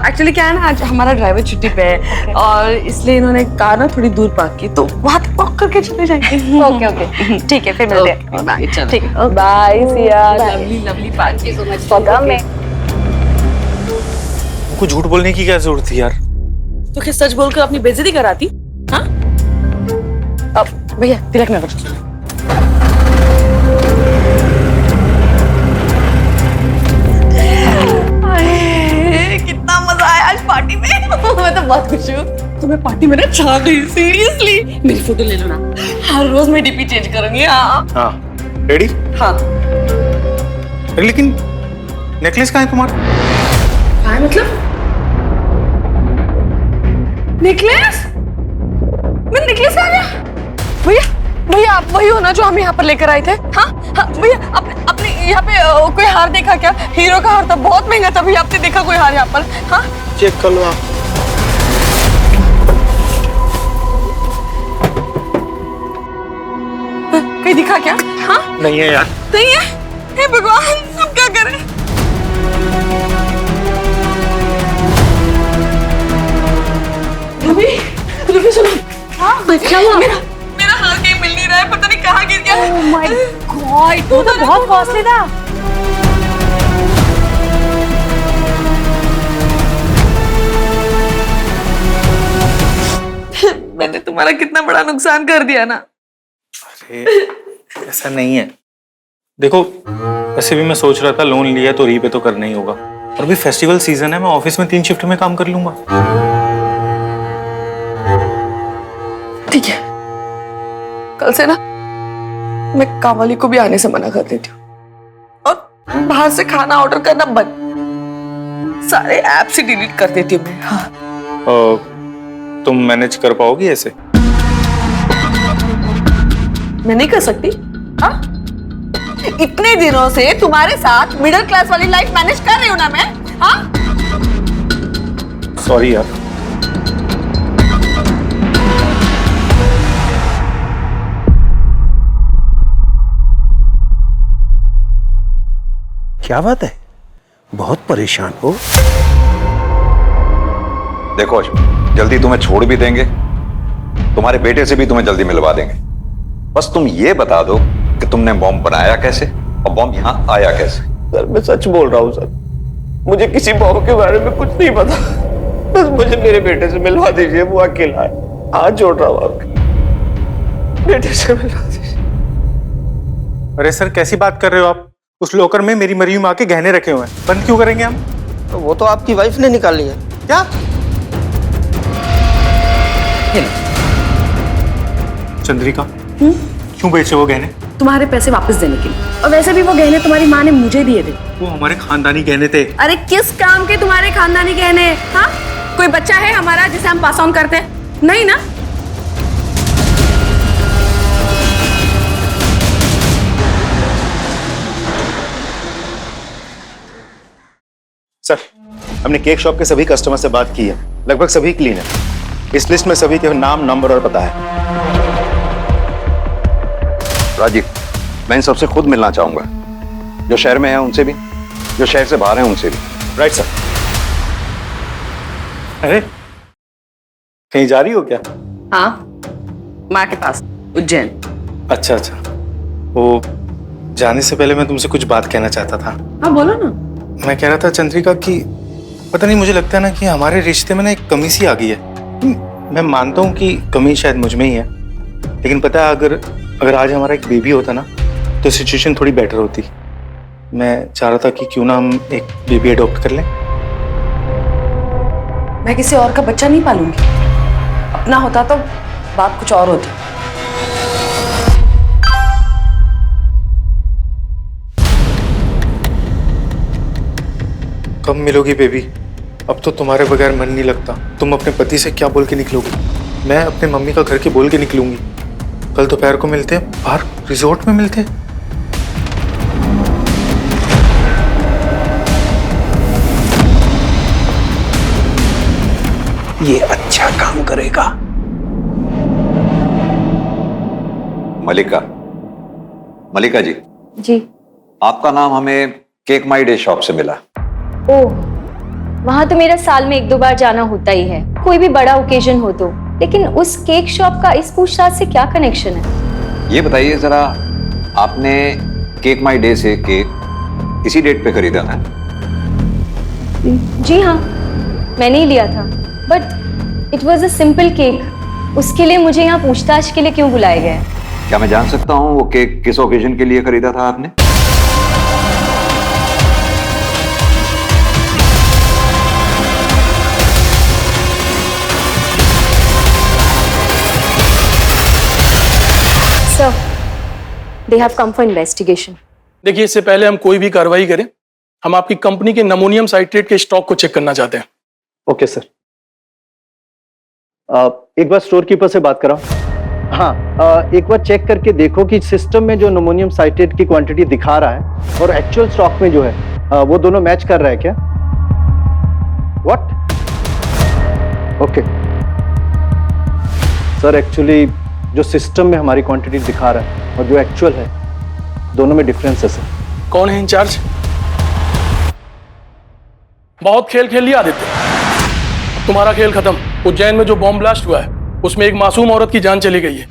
एक्चुअली क्या है ना, आज हमारा ड्राइवर छुट्टी पे है और इसलिए इन्होंने कार ना थोड़ी दूर पार्क की, तो वहां तक वॉक करके चले जाएंगे। ओके ओके ठीक है, फिर मिलते हैं। बाय। ठीक है, bye Siya. Lovely lovely party. So much for coming. उनको झूठ बोलने की क्या जरूरत थी यार? तो क्या सच बोलकर अपनी बेइज्जती कराती? हाँ? अब भैया तिलक ना करो। कितना मजा आया आज पार्टी में। मैं तो बहुत खुश हूँ। तुम्हें पार्टी में ना छा गई, सीरियसली। मेरी फोटो ले लो ना, हर रोज मैं डीपी चेंज करूंगी। हाँ रेडी? हाँ। लेकिन नेकलेस कहाँ है तुम्हारा? कहाँ है मतलब? नेकलेस? मेरा नेकलेस आ गया? भैया भैया आप वही हो ना जो हम यहाँ पर लेकर आए थे? हाँ हाँ भैया, अपने यहाँ पे कोई हार देखा क्या? हीरो का हार था, बहुत महंगा था भैया। आपने देखा कोई हार यहाँ पर? हाँ चेक कर लो आप। कहीं दिखा क्या? हाँ नहीं है यार। नहीं है? हे भगवान, अब क्या करें? रूबी सुनो। हाँ क्या हुआ? मेरा हार कहीं मिल नहीं रहा है, पता नहीं कहाँ गिर गया। ओह माय गॉड, वो तो बहुत कॉस्टली था। मैंने तुम्हारा कितना बड़ा नुकसान कर दिया ना। अरे ऐसा नहीं है, देखो वैसे भी मैं सोच रहा था लोन लिया तो रीपे तो करना ही होगा, और अभी फेस्टिवल सीजन है, मैं ऑफिस में 3 शिफ्ट में काम कर लूंगा। ठीक है, कल से ना मैं काम वाली को भी आने से मना कर देती हूँ और बाहर से खाना ऑर्डर करना बंद, सारे ऐप से डिलीट कर देती हूँ मैं। हाँ। तुम मैनेज कर पाओगी ऐसे? मैं नहीं कर सकती? हाँ? इतने दिनों से तुम्हारे साथ मिडिल क्लास वाली लाइफ मैनेज कर रही हूँ ना मैं। हाँ? सॉरी यार। क्या बात है, बहुत परेशान हो? देखो अशोक, जल्दी तुम्हें छोड़ भी देंगे, तुम्हारे बेटे से भी तुम्हें जल्दी मिलवा देंगे। बस तुम ये बता दो कि तुमने बॉम्ब बनाया कैसे और बॉम्ब यहाँ आया कैसे। सर मैं सच बोल रहा हूँ सर, मुझे किसी बॉम्ब के बारे में कुछ नहीं पता। बस मुझे मेरे बेटे से मिलवा दीजिए, वो अकेला है। हाथ जोड़ रहा हूँ आपके, बेटे से मिलवा दीजिए। अरे सर कैसी बात कर रहे हो आप? उस लॉकर में मेरी मरी हुई माँ के गहने रखे हुए हैं, बंद क्यों करेंगे हम? तो वो तो आपकी वाइफ ने निकाल लिया। क्या? चंद्रिका, क्यों बेचे वो गहने? तुम्हारे पैसे वापस देने के लिए, और वैसे भी वो गहने तुम्हारी माँ ने मुझे दिए थे। वो हमारे खानदानी गहने थे। अरे किस काम के तुम्हारे खानदानी गहने? हाँ? कोई बच्चा है हमारा जिसे हम पास ऑन करते हैं? नहीं ना? सर, हमने केक शॉप के सभी कस्टमर से बात की है, लगभग सभी क्लीन है। इस लिस्ट में सभी के नाम, नंबर और पता है। राजीव, मैं इन सबसे खुद मिलना चाहूंगा, जो शहर में है उनसे भी, जो शहर से बाहर हैं उनसे भी। Right sir. अरे कहीं जा रही हो क्या? हाँ, माँ के पास उज्जैन। अच्छा अच्छा, वो जाने से पहले मैं तुमसे कुछ बात कहना चाहता था। हाँ बोलो ना। मैं कह रहा था चंद्रिका कि पता नहीं, मुझे लगता है ना कि हमारे रिश्ते में ना एक कमी सी आ गई है। मैं मानता हूँ कि कमी शायद मुझ में ही है, लेकिन पता है अगर आज हमारा एक बेबी होता ना तो सिचुएशन थोड़ी बेटर होती। मैं चाह रहा था कि क्यों ना हम एक बेबी अडॉप्ट कर लें। मैं किसी और का बच्चा नहीं पालूंगी, अपना होता तो बात कुछ और होती। कब मिलोगी बेबी? अब तो तुम्हारे बगैर मन नहीं लगता। तुम अपने पति से क्या बोल के निकलोगी? मैं अपने मम्मी का घर के बोल के निकलूंगी। कल दोपहर को मिलते हैं, बाहर रिजॉर्ट में मिलते हैं। ये अच्छा काम करेगा। मलिका जी। जी। आपका नाम हमें केक माई डे शॉप से मिला। ओह, वहां तो मेरा साल में 1-2 बार जाना होता ही है, कोई भी बड़ा ओकेजन हो तो। लेकिन उस केक शॉप का इस पूछताछ से क्या कनेक्शन है? ये बताइए जरा, आपने केक माई डे से केक इसी डेट पे खरीदा था? जी हाँ, मैंने ही लिया था, but it was a simple cake. उसके लिए मुझे यहाँ पूछताछ के लिए क्यों बुलाया गया है? क्या मैं जान सकता हूँ वो केक किस ओकेजन के लिए खरीदा था आपने? Sir, they have come for investigation. देखिए, इससे पहले हम कोई भी कार्रवाई करें, हम आपकी कंपनी के नमोनियम साइट्रेट के स्टॉक को चेक करना चाहते हैं। Okay sir. एक बार स्टोर कीपर से बात कराओ। हाँ, एक बार चेक करके देखो कि सिस्टम में जो नमोनियम साइट्रेट की क्वांटिटी दिखा रहा है और एक्चुअल स्टॉक में जो है वो दोनों मैच कर रहा है क्या? व्हाट? ओके सर, एक्चुअली जो सिस्टम में हमारी क्वांटिटी दिखा रहा है और जो एक्चुअल है, दोनों में डिफरेंस है सर। कौन है इंचार्ज? बहुत खेल खेल लिया आदित्य, तुम्हारा खेल खत्म। उज्जैन में जो बॉम्ब ब्लास्ट हुआ है उसमें एक मासूम औरत की जान चली गई है।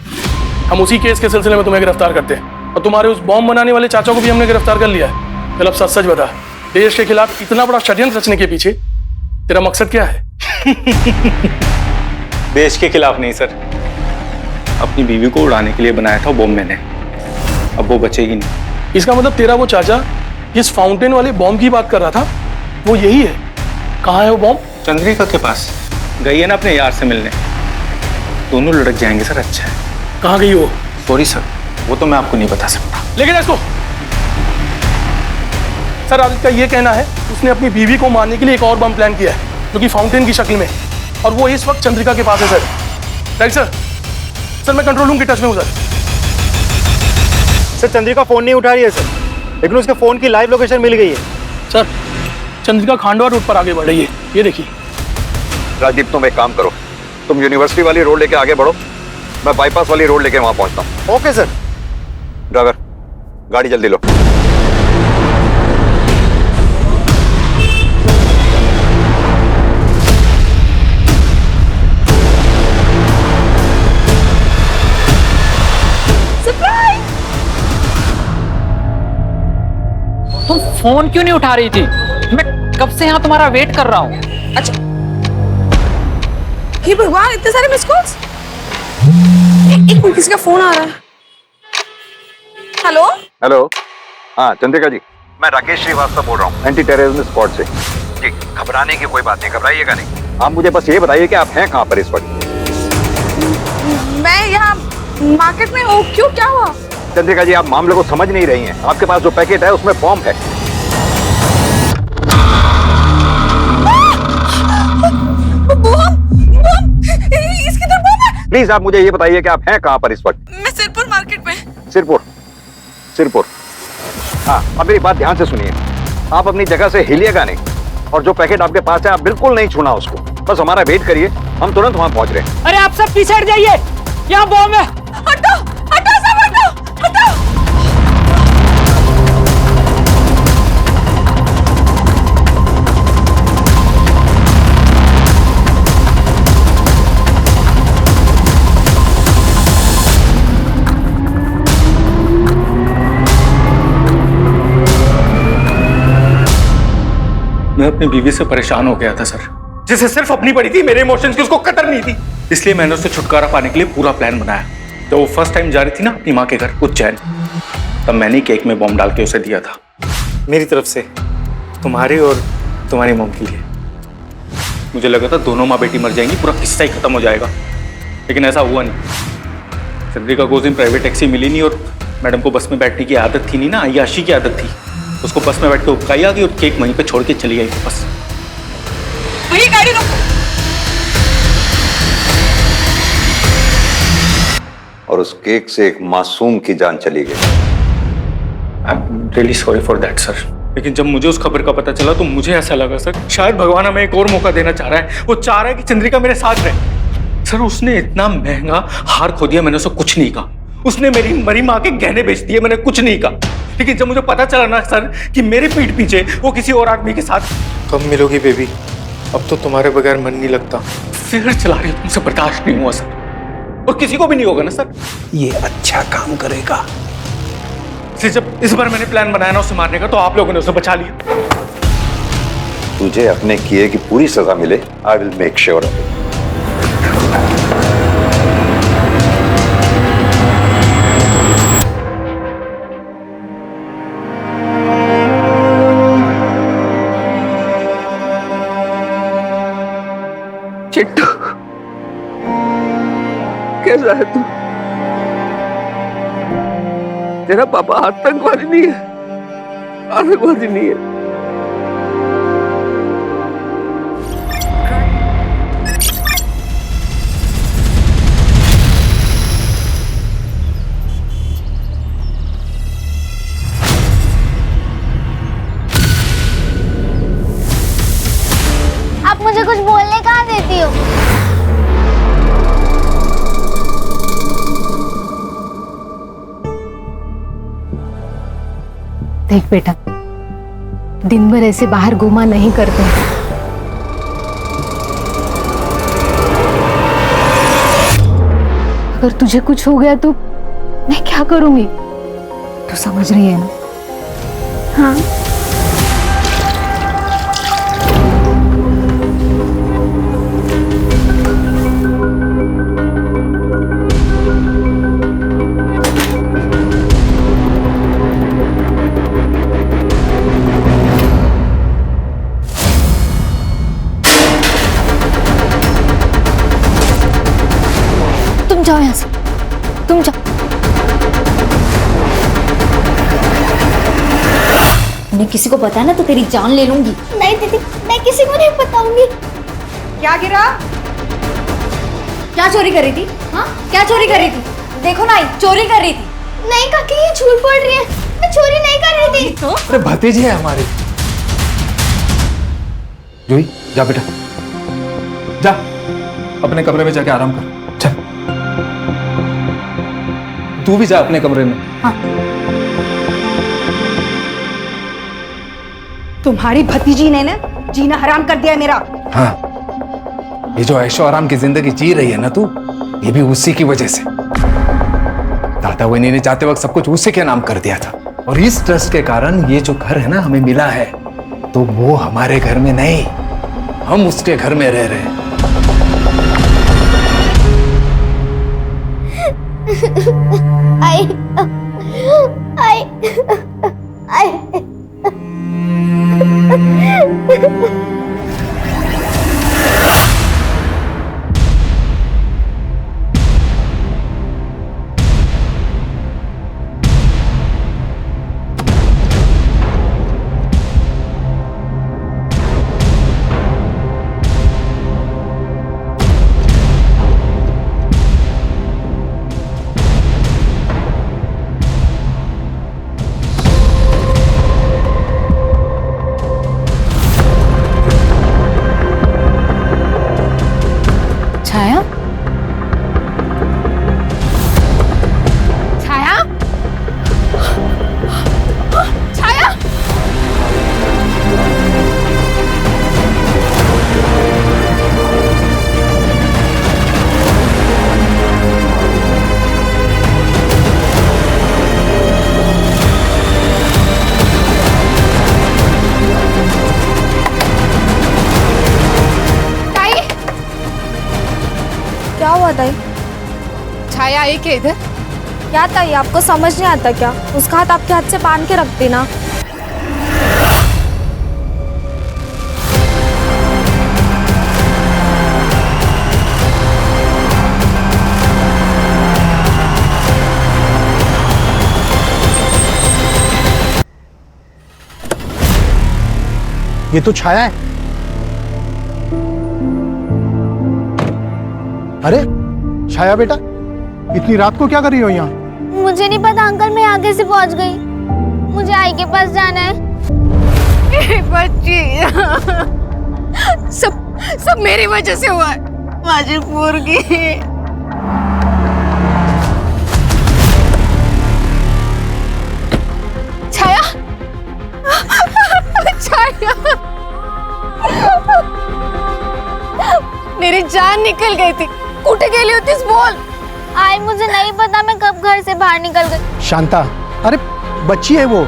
हम उसी केस के सिलसिले में तुम्हें गिरफ्तार करते हैं, और तुम्हारे उस बॉम्ब बनाने वाले चाचा को भी हमने गिरफ्तार कर लिया है। चल अब सच सच बता, देश के खिलाफ इतना बड़ा षड्यंत्र रचने के पीछे तेरा मकसद क्या है? देश के खिलाफ नहीं सर, अपनी बीवी को उड़ाने के लिए बनाया था बॉम्ब मैंने। अब वो बचेगी नहीं। इसका मतलब तेरा वो चाचा इस फाउंटेन वाले बॉम्ब की बात कर रहा था, वो यही है। कहाँ है वो बॉम्ब? चंद्रिका के पास गई है ना अपने यार से मिलने। दोनों लड़क जाएंगे सर, अच्छा है। कहाँ गई वो? सॉरी सर, वो तो मैं आपको नहीं बता सकता। लेकिन इसको सर, आदित्य का ये कहना है उसने अपनी बीवी को मारने के लिए एक और बम प्लान किया है, जो कि फाउंटेन की शक्ल में, और वो इस वक्त चंद्रिका के पास है सर। Right sir? सर मैं कंट्रोल रूम के टच में हूँ सर। सर चंद्रिका फोन नहीं उठा रही है सर, लेकिन उसके फोन की लाइव लोकेशन मिल गई है। सर चंद्रिका खांडवा रोड पर आगे बढ़ रही है, ये देखिए। राजदीप तुम एक काम करो, तुम यूनिवर्सिटी वाली रोड लेके आगे बढ़ो, मैं बाईपास वाली रोड लेके वहां पहुंचता हूँ। Okay sir. ड्राइवर गाड़ी जल्दी लो। तुम फोन क्यों नहीं उठा रही थी? मैं कब से यहाँ तुम्हारा वेट कर रहा हूँ। अच्छा, हे भगवान, इतने सारे मिस कॉल्स। एक मिनट, किसी का फोन आ रहा है। हेलो हेलो, हाँ चंद्रिका जी, मैं राकेश श्रीवास्तव बोल रहा हूँ, एंटी टेररिज्म स्क्वाड से। जी, घबराने की कोई बात नहीं, घबराइएगा नहीं। आप मुझे बस ये बताइए कि आप हैं कहाँ पर इस वक्त? मैं यहाँ मार्केट में हूँ। क्यों, क्या हुआ? चंद्रिका जी, आप मामले को समझ नहीं रही हैं। आपके पास जो पैकेट है उसमें बॉम्ब है। इसकी तरफ बॉम्ब है। प्लीज आप मुझे ये बताइए कि आप हैं कहाँ पर इस वक्त? मैं सिरपुर मार्केट में। सिरपुर। हाँ, अब मेरी बात ध्यान से सुनिए। आप अपनी जगह से हिलिएगा नहीं, और जो पैकेट आपके पास है आप बिल्कुल नहीं छूना उसको। बस हमारा वेट करिए, हम तुरंत वहां पहुंच रहे हैं। अरे आप सब पीछे हट जाइए, यहाँ बॉम्ब है। हटो हटो सब, हटो हटो। मैं अपनी बीवी से परेशान हो गया था सर, जिसे सिर्फ अपनी पड़ी थी, मेरे इमोशंस की उसको कदर नहीं थी। इसलिए मैंने उससे छुटकारा पाने के लिए पूरा प्लान बनाया। जब वो फर्स्ट टाइम जा रही थी ना अपनी माँ के घर उज्जैन, तब मैंने केक में बॉम्ब डाल के उसे दिया था, मेरी तरफ से तुम्हारी और तुम्हारी मॉम के लिए। मुझे लगा था दोनों माँ बेटी मर जाएंगी, पूरा किस्सा ही खत्म हो जाएगा, लेकिन ऐसा हुआ नहीं। चंद्रिका को उस दिन प्राइवेट टैक्सी मिली नहीं, और मैडम को बस में बैठने की आदत थी नहीं ना, अय्याशी की आदत थी। उसको बस में बैठ के उपकाई आ गई और केक वहीं पे छोड़ के चली गई बस। वही गाड़ी रोको। और उस केक से एक मासूम की जान चली गई। I am really sorry for that sir. लेकिन जब मुझे उस खबर का पता चला तो मुझे ऐसा लगा सर, शायद भगवान हमें एक और मौका देना चाह रहा है। वो चाह रहा है कि चंद्रिका मेरे साथ रहे। सर उसने इतना महंगा हार खो दिया, मैंने उसे कुछ नहीं कहा। उसने मेरी मरी माँ के गहने बेच दिए, मैंने कुछ नहीं कहा। लेकिन जब मुझे पता चला ना सर कि मेरे पीठ पीछे वो किसी और आदमी के साथ। कब मिलोगी बेबी? अब तो तुम्हारे बगैर मन नहीं लगता। फिर चला रही हो, तुमसे बर्दाश्त नहीं हुआ सर, और किसी को भी नहीं होगा ना सर। ये अच्छा काम करेगा। जब इस बार मैंने प्लान बनाया ना उसे मारने का, तो आप लोगों ने उसे बचा लिया। तुझे अपने किए की पूरी सजा मिले, I will make sure of it. Chittu, कैसा है तू? तेरा पापा आतंकवादी नहीं है, आतंकवादी नहीं है। आप मुझे कुछ बोलने कहाँ देती हो? देख बेटा, दिन भर ऐसे बाहर घुमा नहीं करते। अगर तुझे कुछ हो गया तो मैं क्या करूंगी? तू समझ रही है ना? हाँ। उन्हें किसी को पता है ना तो तेरी जान ले लूंगी। नहीं दीदी, मैं किसी को नहीं बताऊंगी। क्या गिरा? क्या चोरी कर रही थी? हाँ, क्या चोरी कर रही थी? देखो ना, चोरी कर रही थी। नहीं काकी, ये झूठ बोल रही है, मैं चोरी नहीं कर रही थी। तो अरे भतीजी है हमारी। जूही जा बेटा, जा अपने कमरे में जाके आराम कर। चल तू भी जा अपने कमरे में। हाँ। तुम्हारी भतीजी ने ना जीना हराम कर दिया है मेरा। हाँ, ये जो ऐशो आराम की जिंदगी जी रही है ना तू, ये भी उसी की वजह से। दादा वही ने जाते वक्त सब कुछ उसी के नाम कर दिया था, और इस ट्रस्ट के कारण ये जो घर है ना हमें मिला है, तो वो हमारे घर में नहीं, हम उसके घर में रह रहे हैं। आई आई आई छाया? छाया? छाया? क्या हुआ ताई? छाया आई क्या इधर? क्या ताई, आपको समझ नहीं आता क्या? उसका हाथ आपके हाथ से बांध के रखती ना। ये तो छाया है। अरे छाया बेटा, इतनी रात को क्या कर रही हो यहाँ? मुझे नहीं पता अंकल, मैं आगे से पहुंच गई। मुझे आई के पास जाना है। बच्ची सब मेरी वजह से हुआ है। माझी पोरगी। छाया, छाया, मेरी जान निकल गई थी। कुठे गेली होतीस बोल? आई मुझे नहीं पता मैं कब घर से बाहर निकल गई। शांता, अरे बच्ची है वो,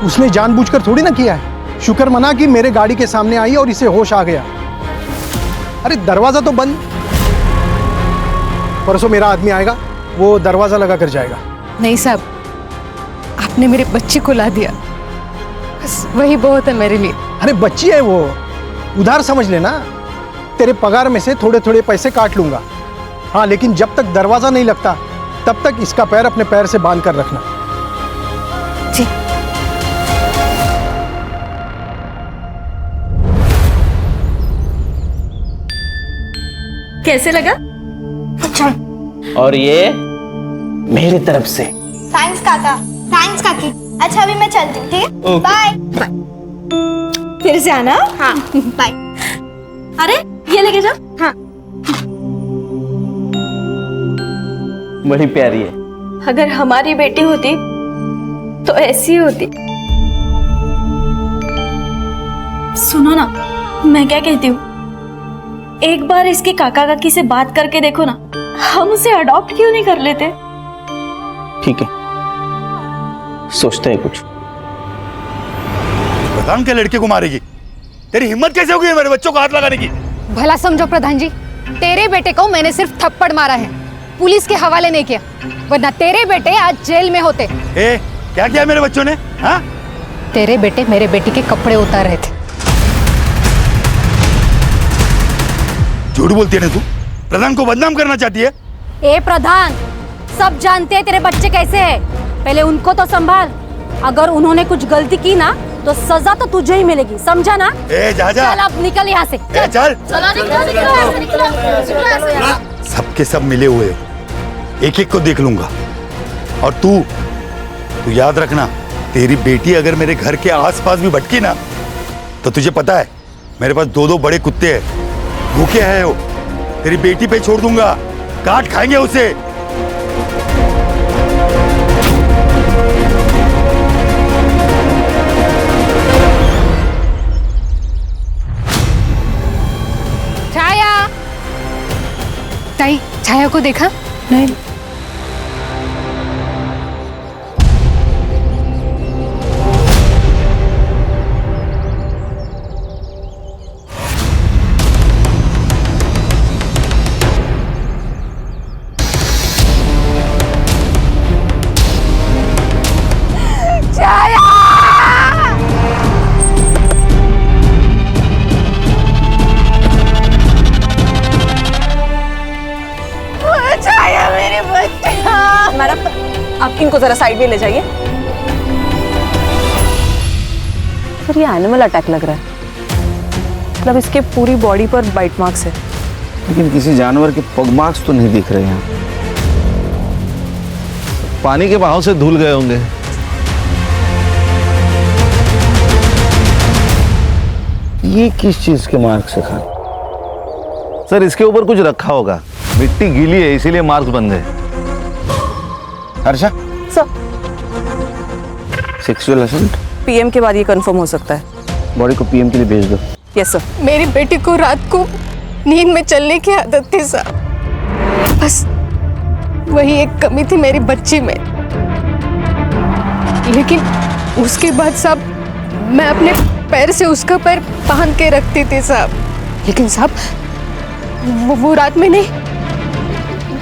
उसने जानबूझकर थोड़ी ना किया है। शुक्र मना कि मेरे गाड़ी के सामने आई और इसे होश आ गया। अरे दरवाजा तो बंद। परसों मेरा आदमी आएगा, वो दरवाजा लगा कर जाएगा। नहीं साहब, आपने मेरे बच्चे को ला दिया, बस वही बहुत है मेरे लिए। अरे बच्ची है वो, उधार समझ लेना। तेरे पगार में से थोड़े थोड़े पैसे काट लूंगा। हाँ, लेकिन जब तक दरवाजा नहीं लगता तब तक इसका पैर अपने पैर से बांध कर रखना। जी। कैसे लगा? अच्छा। और ये मेरी तरफ से। थैंक्स काका। थैंक्स काकी। अच्छा अभी मैं चलती हूँ, ठीक है? बाय। फिर से आना। हाँ बाय। अरे ये लेके जाओ। हाँ। बड़ी प्यारी है। अगर हमारी बेटी होती तो ऐसी होती। सुनो ना, मैं क्या कहती हूँ, एक बार इसके काका काकी से बात करके देखो ना, हम उसे अडॉप्ट क्यों नहीं कर लेते? ठीक है, सोचते हैं कुछ। प्रधान के लड़के को मारेगी? तेरी हिम्मत कैसे होगी मेरे बच्चों को हाथ लगाने की? भला समझो प्रधान जी, तेरे बेटे को मैंने सिर्फ थप्पड़ मारा है, पुलिस के हवाले नहीं किया, वरना तेरे बेटे आज जेल में होते। ए, क्या किया मेरे बच्चों ने? हाँ? तेरे बेटे मेरे बेटी के कपड़े उतार रहे थे। झूठ बोलती है ना तू? प्रधान को बदनाम करना चाहती है? ए प्रधान, सब जानते हैं तेरे बच्चे कैसे हैं, पहले उनको तो संभाल। अगर उन्होंने कुछ गलती की ना तो सजा तो तुझे ही मिलेगी, समझा ना? जा चल अब निकल यहाँ से। चल चलो निकलो। सबके सब मिले हुए हो, एक एक को देख लूंगा। और तू याद रखना, तेरी बेटी अगर मेरे घर के आसपास भी भटकी ना, तो तुझे पता है मेरे पास 2 बड़े कुत्ते हैं, भूखे हैं वो, तेरी बेटी पे छोड़ दूंगा, काट खाएंगे उसे। छाया, ताई छाया को देखा? नहीं। मैडम आप इनको जरा साइड में ले जाइए। सर ये एनिमल अटैक लग रहा है, मतलब इसके पूरी बॉडी पर बाइट मार्क्स है। लेकिन किसी जानवर के पग मार्क्स तो नहीं दिख रहे यहाँ। पानी के बहाव से धुल गए होंगे। ये किस चीज के मार्क्स है खान? सर इसके ऊपर कुछ रखा होगा, मिट्टी गीली है इसीलिए मार्क्स बन गए। Harsha sir sexual assault PM के बाद ये कंफर्म हो सकता है। बॉडी को पीएम के लिए भेज दो। Yes sir. मेरी बेटी को रात को नींद में चलने की आदत थी साहब, बस वही एक कमी थी मेरी बच्ची में। लेकिन उसके बाद साहब मैं अपने पैर से उसका पैर बांध के रखती थी साहब, लेकिन साहब वो रात में नहीं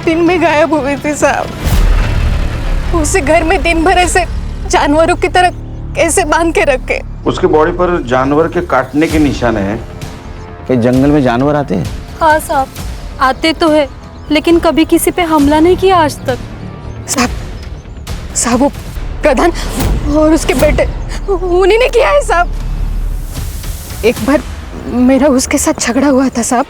दिन में गायब हुई थी साहब। उसे घर में दिन भर ऐसे जानवरों की तरह कैसे बांध के रखे? उसके बॉडी पर जानवर के काटने के निशान है। क्या जंगल में जानवर आते हैं? हाँ साहब आते तो है, लेकिन कभी किसी पे हमला नहीं किया आज तक। साहब वो प्रधान और उसके बेटे उन्हीं ने किया है साहब। एक बार मेरा उसके साथ झगड़ा हुआ था साहब।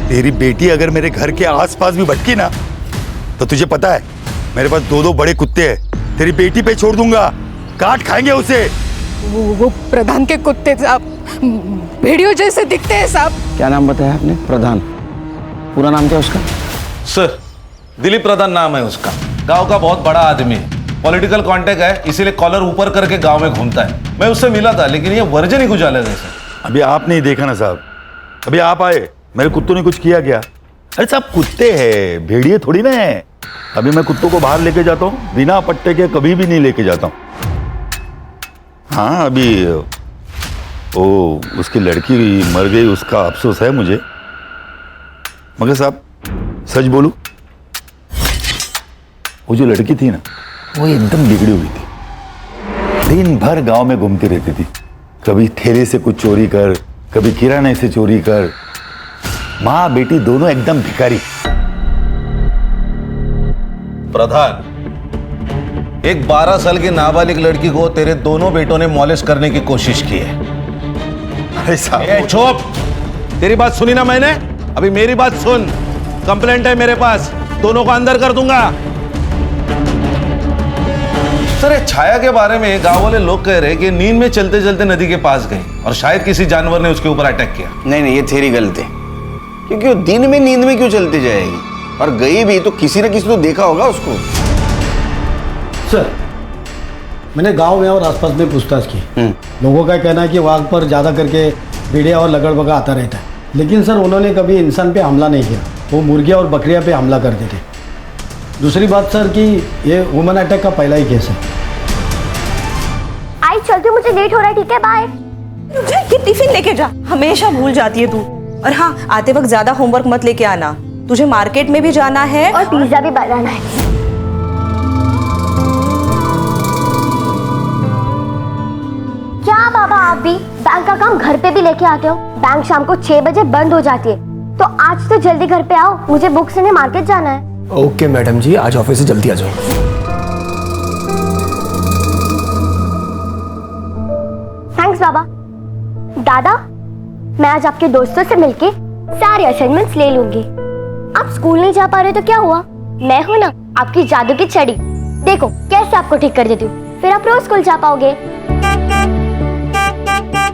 तेरी बेटी अगर मेरे घर के आसपास भी भटकी ना, तो तुझे पता है मेरे पास 2 बड़े कुत्ते हैं, तेरी बेटी पे छोड़ दूंगा, काट खाएंगे उसे। वो प्रधान के कुत्ते साहब भेड़ियों जैसे दिखते हैं साहब। क्या नाम बताया आपने? प्रधान। पूरा नाम क्या उसका? सर दिलीप प्रधान नाम है उसका। गांव का बहुत बड़ा आदमी है, पॉलिटिकल कांटेक्ट है, इसीलिए कॉलर ऊपर करके गांव में घूमता है। मैं उससे मिला था, लेकिन ये वर्जन ही कुछ अलग है सर। अभी आप नहीं देखा ना साहब, अभी आप आए, मेरे कुत्तों ने कुछ किया क्या? अरे साहब कुत्ते हैं, भेड़िए थोड़ी ना है। अभी मैं कुत्तों को बाहर लेके जाता हूँ, बिना पट्टे के कभी भी नहीं लेके जाता हूँ। हाँ अभी वो उसकी लड़की मर गई, उसका अफसोस है मुझे, मगर साहब सच बोलूं, वो जो लड़की थी ना वो एकदम बिगड़ी हुई थी। दिन भर गांव में घूमती रहती थी, कभी ठेले से कुछ चोरी कर, कभी किराने से चोरी कर। माँ बेटी दोनों एकदम भिखारी। प्रधान एक 12 साल की नाबालिग लड़की को तेरे दोनों बेटों ने मॉलेस्ट करने की कोशिश की है। अरे साहब चुप, तेरी बात सुनी ना मैंने, अभी मेरी बात सुन। कंप्लेंट है मेरे पास, दोनों को अंदर कर दूंगा। सर छाया के बारे में गांव वाले लोग कह रहे कि नींद में चलते चलते नदी के पास गई और शायद किसी जानवर ने उसके ऊपर अटैक किया। नहीं ये तेरी गलती है, क्योंकि वो दिन में नींद में क्यों चलती जाएगी, और गई भी तो किसी न किसी तो देखा होगा उसको। सर मैंने गांव में और आसपास में पूछताछ की, लोगों का कहना है कि वाघ पर ज़्यादा करके भेड़िया और लगड़बगा आता रहता है, लेकिन सर उन्होंने कभी इंसान पे हमला नहीं किया, वो मुर्गियाँ और बकरियाँ पे हमला करते थे। दूसरी बात सर कि ये वुमन अटैक का पहला ही केस है। आई चलती हूँ, मुझे लेट हो रहा है। ठीक है बाय। ये टिफिन लेके जा, हमेशा भूल जाती है तू। और हाँ आते वक्त ज्यादा होमवर्क मत लेके आना, तुझे मार्केट में भी जाना है और पिज्जा भी बनाना है। क्या बाबा आप भी बैंक का काम घर पे भी लेके आते हो? बैंक शाम को 6 बजे बंद हो जाती है, तो आज तो जल्दी घर पे आओ, मुझे बुक्स लेने मार्केट जाना है। ओके मैडम जी, आज ऑफिस से जल्दी आ जाओ। थैंक्स बाबा। दादा, मैं आज आपके दोस्तों से मिलके सारे असाइनमेंट्स ले लूंगी। आप स्कूल नहीं जा पा रहे तो क्या हुआ, मैं हूं ना आपकी जादू की छड़ी। देखो कैसे आपको ठीक कर देती हूँ, फिर आप रोज स्कूल जा पाओगे।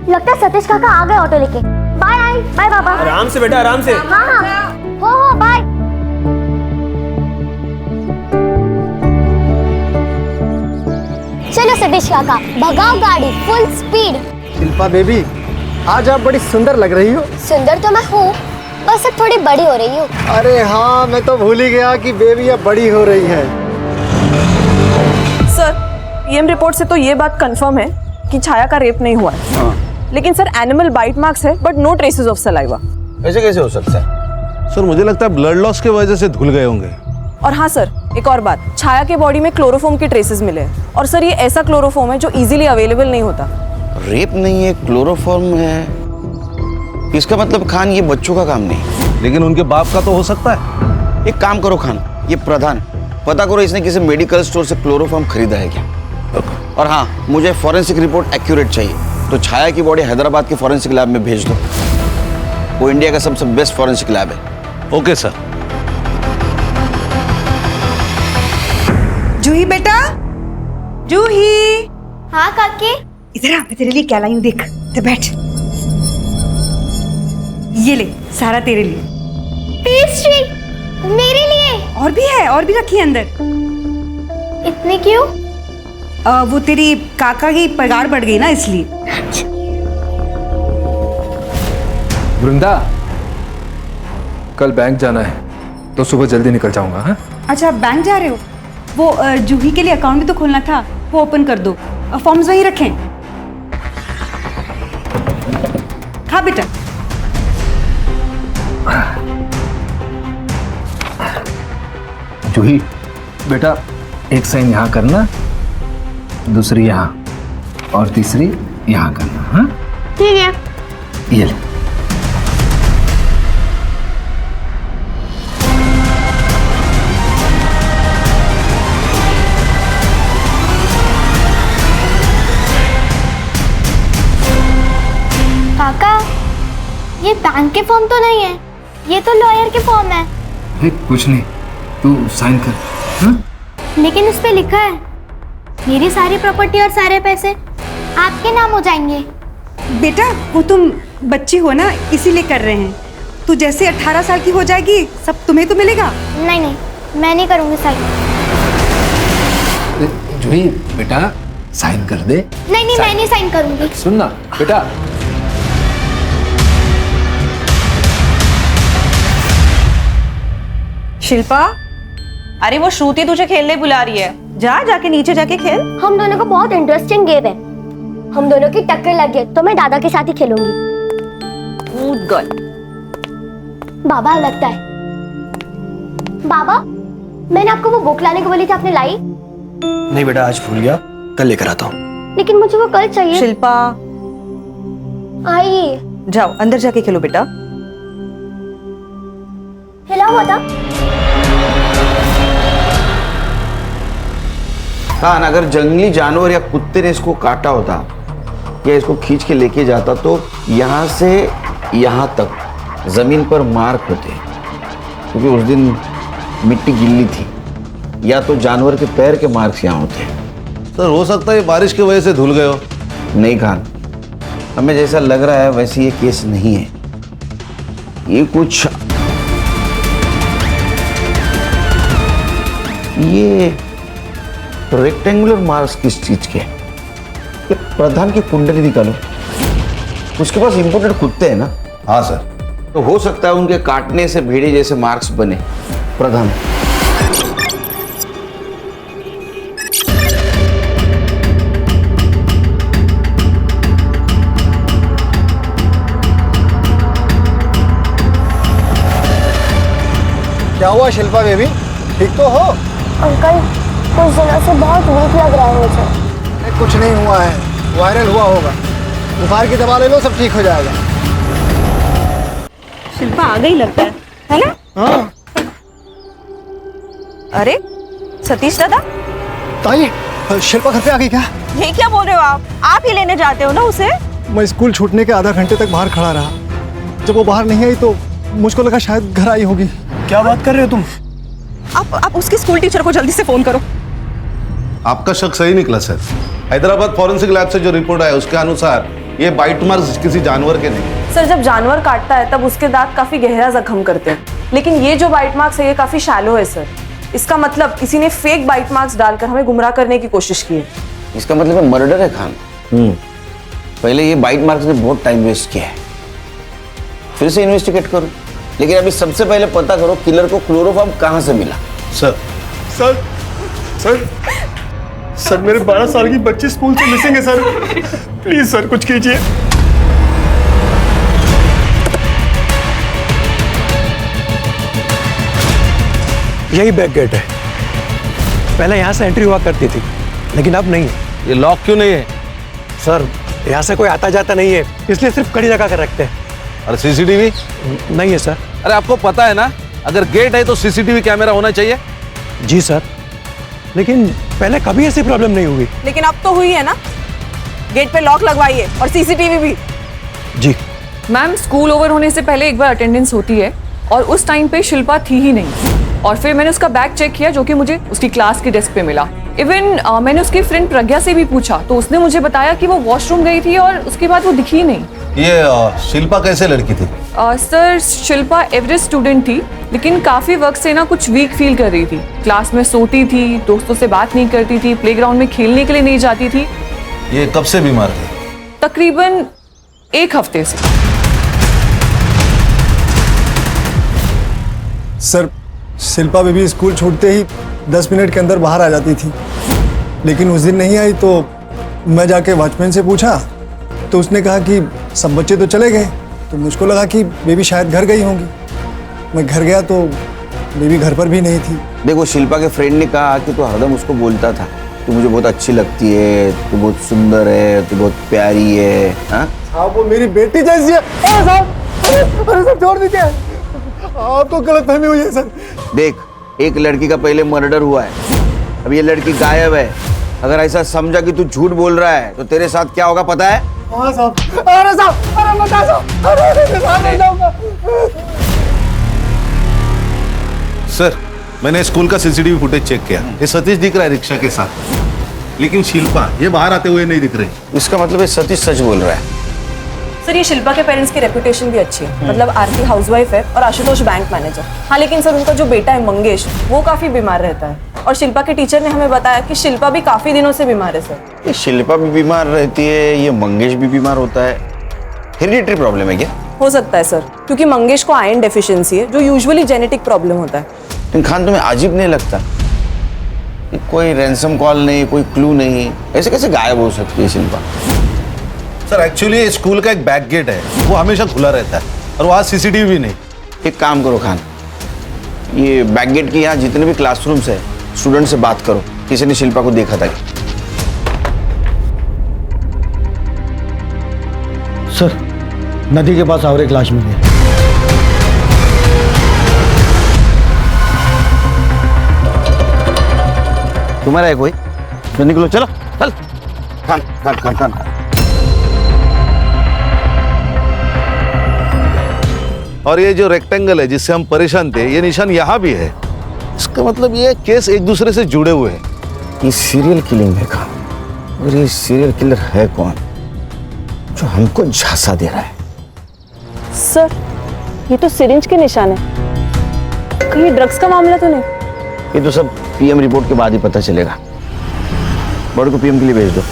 लगता है सतीश काका आ गए ऑटो लेके। बाय बाय बाबा। आराम से बेटा, आराम से। हाँ हाँ, हो बाय। चलो सतीश काका, भगाओ गाड़ी फुल स्पीड। शिल्पा बेबी, आज आप बड़ी सुंदर लग रही हो। सुंदर तो मैं हूँ, बस अब थोड़ी बड़ी हो रही हूँ। अरे हाँ, मैं तो भूल ही गया कि बेबी अब बड़ी हो रही है। सर, पीएम रिपोर्ट से तो ये बात कंफर्म है कि छाया का रेप नहीं हुआ है। लेकिन सर एनिमल बाइट मार्क्स है but no traces of saliva. ऐसे कैसे हो सकता है? सर मुझे लगता है ब्लड लॉस की वजह से धुल गए होंगे। और हाँ सर, एक और बात, छाया के बॉडी में क्लोरोफॉर्म के ट्रेसेस मिले हैं। और सर ये ऐसा क्लोरोफॉर्म है जो इजीली अवेलेबल नहीं होता। रेप नहीं है, क्लोरोफॉर्म है, इसका मतलब खान ये बच्चों का काम नहीं, लेकिन उनके बाप का तो हो सकता है। एक काम करो खान, ये प्रधान, पता करो इसने किसी मेडिकल स्टोर से क्लोरोफॉर्म खरीदा है क्या। और हाँ, मुझे फॉरेंसिक रिपोर्ट एक्यूरेट चाहिए, तो छाया की बॉडी हैदराबाद के फॉरेंसिक लैब में भेज दो। वो इंडिया का सबसे बेस्ट फॉरेंसिक लैब है। Okay sir. जूही बेटा, जूही। हाँ काकी। इधर आ, मैं तेरे लिए क्या लाई हूँ देख। तो बैठ, ये ले, सारा तेरे लिए। पेस्ट्री मेरे लिए? और भी है, और भी रखी है अंदर। इतने क्यों? वो तेरी काका की पगार बढ़ गई ना, इसलिए। वृंदा, कल बैंक जाना है तो सुबह जल्दी निकल जाऊंगा। हाँ? अच्छा, बैंक जा रहे हो? वो जूही के लिए अकाउंट भी तो खोलना था, वो ओपन कर दो। फॉर्म्स वहीं रखें। हाँ बेटा। जूही बेटा, एक साइन यहाँ करना, दूसरी यहाँ और तीसरी यहाँ करना। हाँ ठीक है। ये ले। काका, ये बैंक के फॉर्म तो नहीं है, ये तो लॉयर के फॉर्म है। कुछ नहीं, तू साइन कर। हाँ? लेकिन इस पे लिखा है मेरी सारी प्रॉपर्टी और सारे पैसे आपके नाम हो जाएंगे। बेटा, वो तुम बच्ची हो ना, इसीलिए कर रहे हैं। तू जैसे 18 साल की हो जाएगी, सब तुम्हें तो मिलेगा। नहीं नहीं, मैं नहीं करूंगी साइन। जूही बेटा, साइन कर दे। नहीं नहीं, मैं नहीं साइन करूंगी। सुन ना बेटा। शिल्पा, अरे वो श्रुति तुझे खेलने बुला रही है, जाके नीचे जाके खेल। हम दोनों को बहुत इंटरेस्टिंग गेम है, हम दोनों की टक्कर लगे तो मैं दादा के साथ ही खेलूंगी। Good girl. बाबा लगता है। बाबा, मैंने आपको वो बुक लाने को बोली थी, आपने लाई? नहीं बेटा, आज भूल गया, कल लेकर आता हूँ। लेकिन मुझे वो कल चाहिए। शिल्पा, आइए। जाओ अंदर जाके खेलो बेटा। हिला हुआ था। खान, अगर जंगली जानवर या कुत्ते ने इसको काटा होता या इसको खींच के लेके जाता तो यहाँ से यहाँ तक जमीन पर मार्क होते, क्योंकि उस दिन मिट्टी गिल्ली थी, या तो जानवर के पैर के मार्क्स यहाँ होते। सर हो सकता है बारिश की वजह से धुल गए हो। नहीं खान, हमें जैसा लग रहा है वैसे ये केस नहीं है। ये कुछ ये रेक्टेंगुलर मार्क्स किस चीज के? ये प्रधान की कुंडली निकालो, उसके पास इंपोर्टेड कुत्ते हैं ना। हाँ सर। तो हो सकता है उनके काटने से भेड़े जैसे मार्क्स बने। प्रधान, क्या हुआ शिल्पा बेबी, ठीक तो हो? अंकल, कुछ दिनों से बहुत वीक लग रहा है मुझे। कुछ नहीं हुआ है, वायरल हुआ होगा। बुखार की दवा ले लो, सब ठीक हो जाएगा। शिल्पा आ गई लगता है ना? हाँ। अरे सतीश दादा, ताई, शिल्पा घर पे आ गई क्या? ये क्या बोल रहे हो आप ही लेने जाते हो ना उसे? मैं स्कूल छूटने के आधा घंटे तक बाहर खड़ा रहा। जब वो बाहर नहीं आई तो मुझको लगा शायद घर आई होगी। क्या बात कर रहे हो तुम? आप उसकी स्कूल टीचर को जल्दी से फोन करो। आपका शक सही निकला सर। हैदराबाद फॉरेंसिक लैब से जो रिपोर्ट आया उसके अनुसार ये बाइट मार्क्स किसी जानवर के नहीं। सर, जब जानवर काटता है तब उसके दांत काफी गहरा जख्म करते हैं, लेकिन ये जो बाइट मार्क्स है ये काफी शैलो है सर। इसका मतलब किसी ने फेक बाइट मार्क्स डालकर हमें गुमराह करने की कोशिश की है। इसका मतलब मर्डर है खान। पहले ये बाइट मार्क्स ने बहुत टाइम वेस्ट किया है, फिर से इन्वेस्टिगेट करो, लेकिन अभी सबसे पहले पता करो किलर को क्लोरोफॉर्म कहां से मिला। सर सर सर सर मेरे 12 साल की बच्ची स्कूल से मिसिंग है सर। प्लीज सर कुछ कीजिए। यही बैक गेट है। पहले यहाँ से एंट्री हुआ करती थी, लेकिन अब नहीं है। ये लॉक क्यों नहीं है? सर, यहाँ से कोई आता जाता नहीं है, इसलिए सिर्फ कड़ी लगा कर रखते हैं। और सीसीटीवी नहीं है सर। अरे आपको पता है ना, अगर गेट है तो सीसीटीवी कैमरा होना चाहिए। जी सर, लेकिन पहले कभी ऐसी प्रॉब्लम नहीं हुई। लेकिन अब तो हुई है ना। गेट पे लॉक लगवाइए और सीसीटीवी भी। जी मैम, स्कूल ओवर होने से पहले एक बार अटेंडेंस होती है और उस टाइम पे शिल्पा थी ही नहीं, और फिर मैंने उसका बैग चेक किया जो कि मुझे उसकी क्लास की डेस्क पे मिला। इवन मैंने उसकी फ्रेंड प्रज्ञा से भी पूछा तो उसने मुझे बताया कि वो वॉशरूम गई थी और उसके बाद वो दिखी नहीं। ये शिल्पा कैसे लड़की थी? सर, शिल्पा एवरेज स्टूडेंट थी, लेकिन काफी वक्त से ना कुछ वीक फील कर रही थी। क्लास में सोती थी, दोस्तों से बात नहीं करती थी, प्लेग्राउंड में खेलने के लिए नहीं जाती थी। ये कब से बीमार थी? तकरीबन 1 हफ्ते से। सर, शिल्पा बेबी स्कूल छूटते ही 10 मिनट के अंदर बाहर आ जाती थी, लेकिन उस दिन नहीं आई तो मैं जाके वॉचमैन से पूछा तो उसने कहा कि सब बच्चे तो चले गए, तो मुझको लगा कि बेबी शायद घर गई होंगी। मैं घर गया तो बेबी घर पर भी नहीं थी। देखो, शिल्पा के फ्रेंड ने कहा कि तू हरदम उसको बोलता था तू मुझे बहुत अच्छी लगती है, तू बहुत सुंदर है, तू बहुत प्यारी है। हाँ, वो मेरी बेटी जैसी है। अरे साहब, अरे सर छोड़ दीजिए, आपको गलतफहमी हुई है सर। देख, एक लड़की का पहले मर्डर हुआ है, अब ये लड़की गायब है। अगर ऐसा समझा कि तू झूठ बोल रहा है तो तेरे साथ क्या होगा पता है? हाँ साहब, अरे साहब, अरे बता साहब, अरे नहीं जाऊंगा। सर, मैंने स्कूल का सीसीटीवी फुटेज चेक किया। ये सतीश दिख रहा है रिक्शा के साथ, लेकिन शिल्पा ये बाहर आते हुए नहीं दिख रही। इसका मतलब ये सतीश सच बोल रहा है। सर, ये शिल्पा के पेरेंट्स की रेपुटेशन भी अच्छी है, मतलब आरती हाउसवाइफ है और आशुतोष बैंक मैनेजर। हाँ, लेकिन सर उनका जो बेटा है मंगेश, वो काफी बीमार रहता है, और शिल्पा के टीचर ने हमें बताया कि शिल्पा भी काफी दिनों से बीमार है सर। ये शिल्पा भी बीमार रहती है, ये मंगेश भी बीमार होता है। हेरिडिटरी प्रॉब्लम है क्या? हो सकता है सर, क्योंकि मंगेश को आयरन डेफिशिएंसी है जो यूजुअली जेनेटिक प्रॉब्लम होता है। लेकिन खान, तुम्हें अजीब नहीं लगता कि कोई रैंसम कॉल नहीं, कोई क्लू नहीं, ऐसे कैसे गायब हो सकती है शिल्पा? सर, एक्चुअली स्कूल का एक बैक गेट है, वो हमेशा खुला रहता है और वहाँ सीसीटीवी भी नहीं। एक काम करो खान, ये बैक गेट के यहाँ जितने भी क्लासरूम्स है, स्टूडेंट से बात करो किसी ने शिल्पा को देखा था। सर, नदी के पास और एक लाश मिली है। तुम्हारा है कोई? तो निकलो, चलो चल। खान खान खान खान और ये जो रेक्टेंगल है जिससे हम परेशान थे, ये निशान यहाँ भी है। इसका मतलब ये केस एक दूसरे से जुड़े हुए हैं। ये सीरियल किलिंग है खान, और ये सीरियल किलर है कौन जो हमको झांसा दे रहा है? सर, ये तो सिरिंज के निशान है, कहीं ड्रग्स का मामला तो नहीं? ये तो सब पीएम रिपोर्ट के बाद ही पता चलेगा। बड़े को पीएम के लिए भेज दो।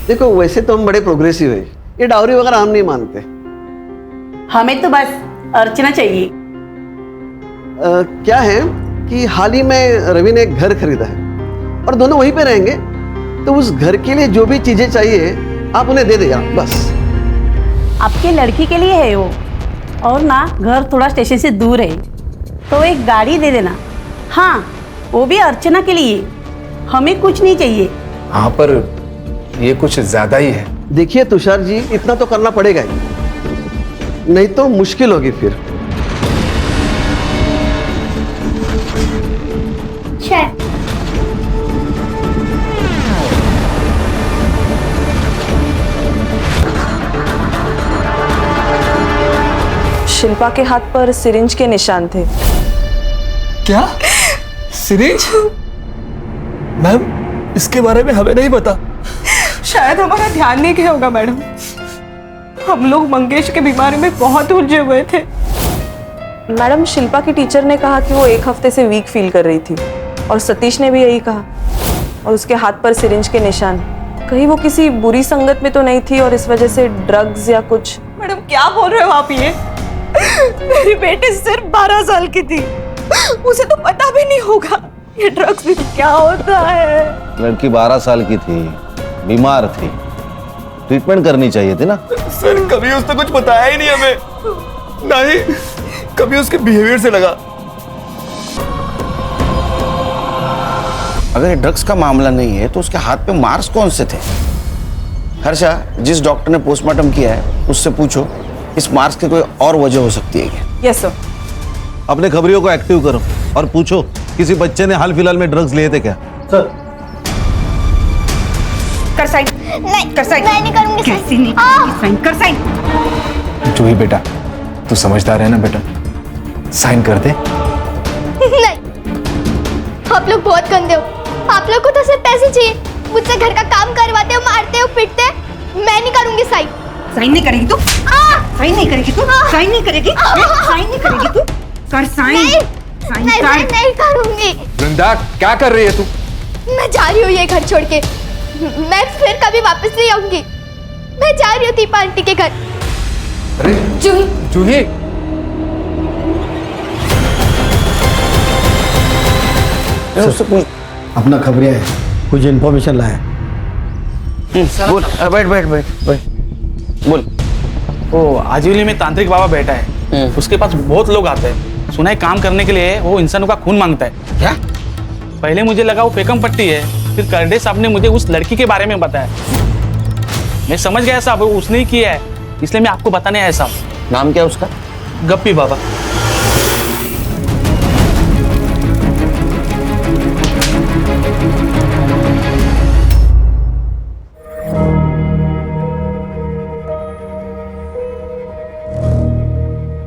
देखो, वैसे तो हम बड़े प्रोग्रेसिव है, ये डाउरी वगैरह हम नहीं मानते। हमें तो बस अर्चना चाहिए। क्या है कि हाल ही में रवि ने एक घर खरीदा है और दोनों वहीं पे रहेंगे, तो उस घर के लिए जो भी चीजें चाहिए आप उन्हें दे देगा बस। आपके लड़की के लिए है वो, और ना घर थोड़ा स्टेशन से दूर है, तो एक गाड़ी दे देना। हाँ, वो भी अर्चना के लिए, हमें कुछ नहीं चाहिए। हाँ, पर ये कुछ ज्यादा ही है। देखिए तुषार जी, इतना तो करना पड़ेगा ही, नहीं तो मुश्किल होगी फिर। शिल्पा के हाथ पर सिरिंज के निशान थे। क्या? सिरिंज? मैम, इसके बारे में हमें नहीं पता। शायद हमारा ध्यान नहीं गया होगा मैडम। हम लोग मंगेश के बीमारी में बहुत उलझे हुए थे। मैडम, शिल्पा की टीचर ने कहा कि वो 1 हफ्ते से वीक फील कर रही थी और सतीश ने भी यही कहा। और उसके हाथ पर सिरिंज के निशान, कहीं वो किसी बुरी संगत में तो नहीं थी और इस वजह से ड्रग्स या कुछ। मैडम क्या बोल रहे हो आप ये? मेरी बेटी सिर्फ 12 साल की थी, उसे तो पता भी नहीं होगा ये ड्रग्स भी क्या होता है। लड़की 12 साल की थी, बीमार थी, ट्रीटमेंट करनी चाहिए थी ना। सर, कभी उसने कुछ बताया ही नहीं हमें, नहीं कभी उसके बिहेवियर से लगा। अगर ये ड्रग्स का मामला नहीं है तो उसके हाथ पे मार्क्स कौन से थे? हर्षा, जिस डॉक्टर ने पोस्टमार्टम किया है उससे पूछो इस मार्क्स की कोई और वजह हो सकती है क्या? Yes sir. अपने खबरियों को एक्टिव करो और पूछो किसी बच्चे ने हाल फिलहाल में ड्रग्स लिए थे क्या? सर, कर साइन। नहीं, कर साइन। मैं नहीं करूंगी साइन। कैसे नहीं करूंगी साइन? कर साइन। जूही बेटा, तू समझदार है ना बेटा, साइन कर दे। नहीं, आप लोग बहुत गंदे हो। आप लोग को तो सिर्फ पैसे चाहिए, मुझसे घर का काम करवाते हो, मारते हो, पीटते हो। मैं नहीं करूंगी साइन। साइन नहीं करेगी तू? साइन नहीं करेगी तू? साइन नहीं करेगी? साइन नहीं करेगी तू? कर साइन। साइन नहीं, कर। मैं नहीं करूंगी। वृंदा, क्या कर रही है तू? मैं जा रही हूँ ये घर छोड़ के। मैं फिर कभी वापस नहीं आऊंगी। मैं जा रही हूँ दीपा आंटी के घर। अरे जूही, जूही, उससे पूछ। अपना खबरिया है, कुछ इन्फॉर्मेशन लाया। बोल, बैठ बैठ बैठ बैठ, बोल। वो आजीवली में तांत्रिक बाबा बैठा है, उसके पास बहुत लोग आते हैं। सुना है काम करने के लिए वो इंसानों का खून मांगता है। क्या? पहले मुझे लगा वो पेकम पट्टी है, फिर करडे साहब ने मुझे उस लड़की के बारे में बताया। मैं समझ गया साहब उसने ही किया है, इसलिए मैं आपको बताने आया साहब। नाम क्या है उसका? गप्पी बाबा।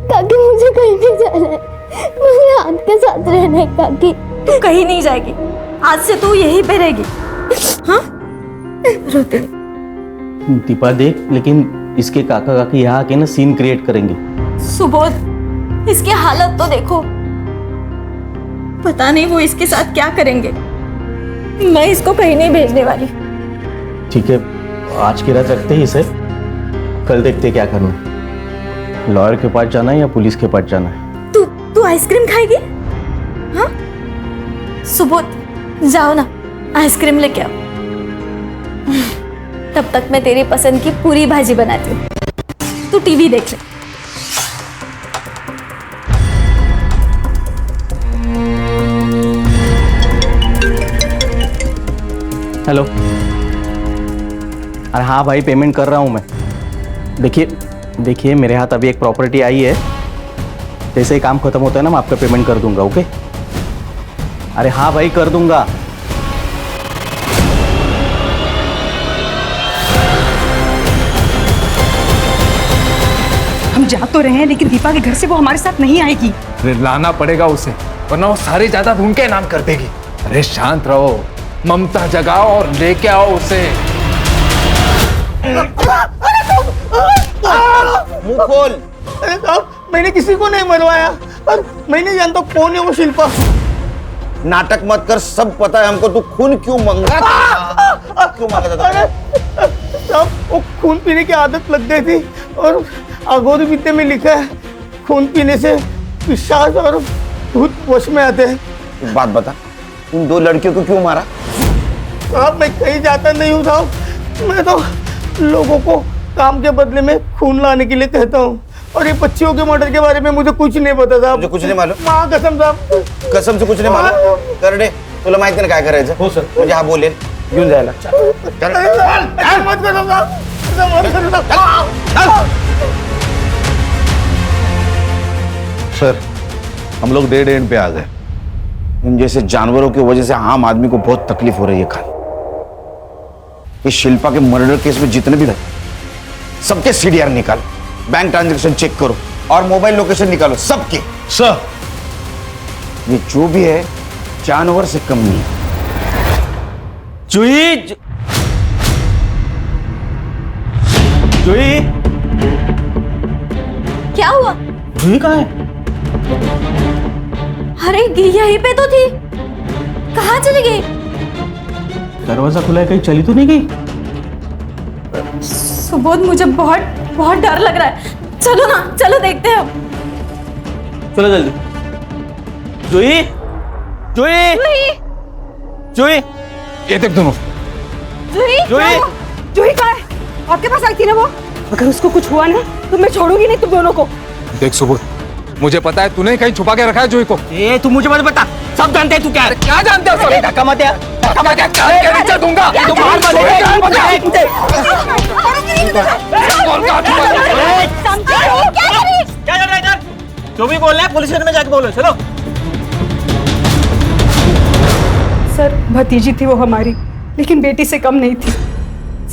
काकी, मुझे कहीं नहीं जाना है, मुझे आपके साथ रहना है। काकी, तू कहीं नहीं जाएगी, आज से तू यहीं पे रहेगी। हाँ, रोते दीपा देख, लेकिन इसके काका काकी यहाँ आके ना सीन क्रिएट करेंगे। सुबोध, इसकी हालत तो देखो, पता नहीं वो इसके साथ क्या करेंगे। मैं इसको कहीं नहीं भेजने वाली। ठीक है, आज की रात रखते ही इसे, कल देखते क्या करना है। लॉयर के पास जाना है या पुलिस के पास जाना है? तू आइसक्रीम खाएगी? हाँ सुबोध, जाओ ना आइसक्रीम लेके आओ। तब तक मैं तेरी पसंद की पूरी भाजी बनाती हूँ, तू टीवी देख ले। हेलो। अरे हाँ भाई, पेमेंट कर रहा हूँ मैं। देखिए मेरे हाथ अभी एक प्रॉपर्टी आई है, जैसे ही काम खत्म होता है ना मैं आपका पेमेंट कर दूंगा। ओके? अरे हाँ भाई, कर दूंगा। हम जा तो रहे हैं, लेकिन दीपा के घर से वो हमारे साथ नहीं आएगी। अरे लाना पड़ेगा उसे, वरना वो सारी जायदाद उनके नाम कर देगी। अरे शांत रहो, ममता जगाओ और लेके आओ उसे। मुंह खोल। अरे साहब, मैंने किसी को नहीं मरवाया और मैं नहीं जानता कौन है वो शिल्पा। नाटक मत कर, सब पता है हमको। तू खून क्यों मांगा था? क्यों मांगा था? अरे साहब, वो खून पीने की आदत लग गई थी और अघोरी विद्या में लिखा है खून पीने से पिशाच और भूत वश में आते हैं। बात बता, उन 2 लड़कियों को क्यों मारा? साहब, मैं कहीं जाता नहीं हूँ साहब, मैं तो लोगों को काम के बदले में खून लाने के लिए कहता हूँ। और ये बच्चियों के मर्डर के बारे में मुझे कुछ नहीं पता साहब। मुझे कुछ नहीं मालूम? माँ कसम साहब, कसम से कुछ नाही मालूम? कर दे, तुला माहिती ना काय करायचं? हो सर, म्हणजे हा बोलेल घेऊन जायला। मत करो साहब, मत करो साहब। सर, हम लोग डेड एंड पे आ गए। इन जैसे जानवरों की वजह से आम आदमी को बहुत तकलीफ हो रही है। खान, इस शिल्पा के मर्डर केस में जितने भी सबके सीडीआर निकाल, बैंक ट्रांजैक्शन चेक करो, और मोबाइल लोकेशन निकालो सबके। सर ये जो भी है जानवर से कम नहीं है। जूही जूही क्या हुआ? जूही कहाँ है? अरे यहीं पे तो थी, कहाँ चली गई? दरवाजा खुला है, कहीं चली तो नहीं गई? सुबोध मुझे बहुत बहुत डर लग रहा है, चलो ना, चलो देखते हैं। चलो जल्दी। जूही जूही जूही ये देख दोनों। जूही जूही जूही कहाँ है? आपके पास आई थी ना वो? अगर उसको कुछ हुआ ना तो मैं छोड़ूंगी नहीं तुम दोनों को। देख सुबोध, मुझे पता है तूने कहीं छुपा के रखा है जूही को। ए तू मुझे मत बता, सब जानते हैं तू क्या है। क्या जानते हो? ए, धक्का मत यार, धक्का मत यार, क्या नीचे दूंगा। तू बाहर मत क्या कर रहा है इधर? जो भी बोलना है पुलिस स्टेशन में जाके बोलो। चलो। सर भतीजी थी वो हमारी, लेकिन बेटी से कम नहीं थी।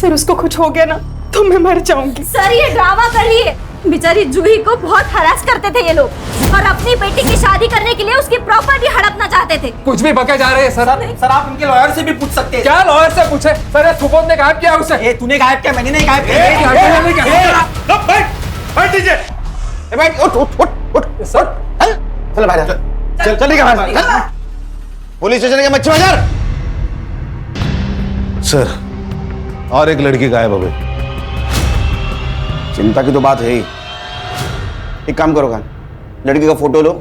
सर उसको कुछ हो गया ना तो मैं मर जाऊंगी। सर ये ड्रामा कर रही है, बेचारी जूही को बहुत हरास करते थे ये लोग और अपनी बेटी की शादी करने के लिए उसकी प्रॉपर्टी हड़पना चाहते थे। कुछ भी बके जा रहे हैं सर। सर आप उनके लॉयर से भी पूछ सकते हैं। क्या लॉयर से पूछे? सर ये सुबोध ने गायब किया उसे। ए तूने गायब किया, मैंने नहीं गायब किया। बैठ दीजिए। बैठ, उठ उठ उठ उठ सर। चल बाहर चल चल निकल बाहर। पुलिस स्टेशन के मच्छी बाजार। सर और एक लड़की गायब हो गई। चिंता की तो बात है ही। एक काम करो खान, लड़की का फोटो लो,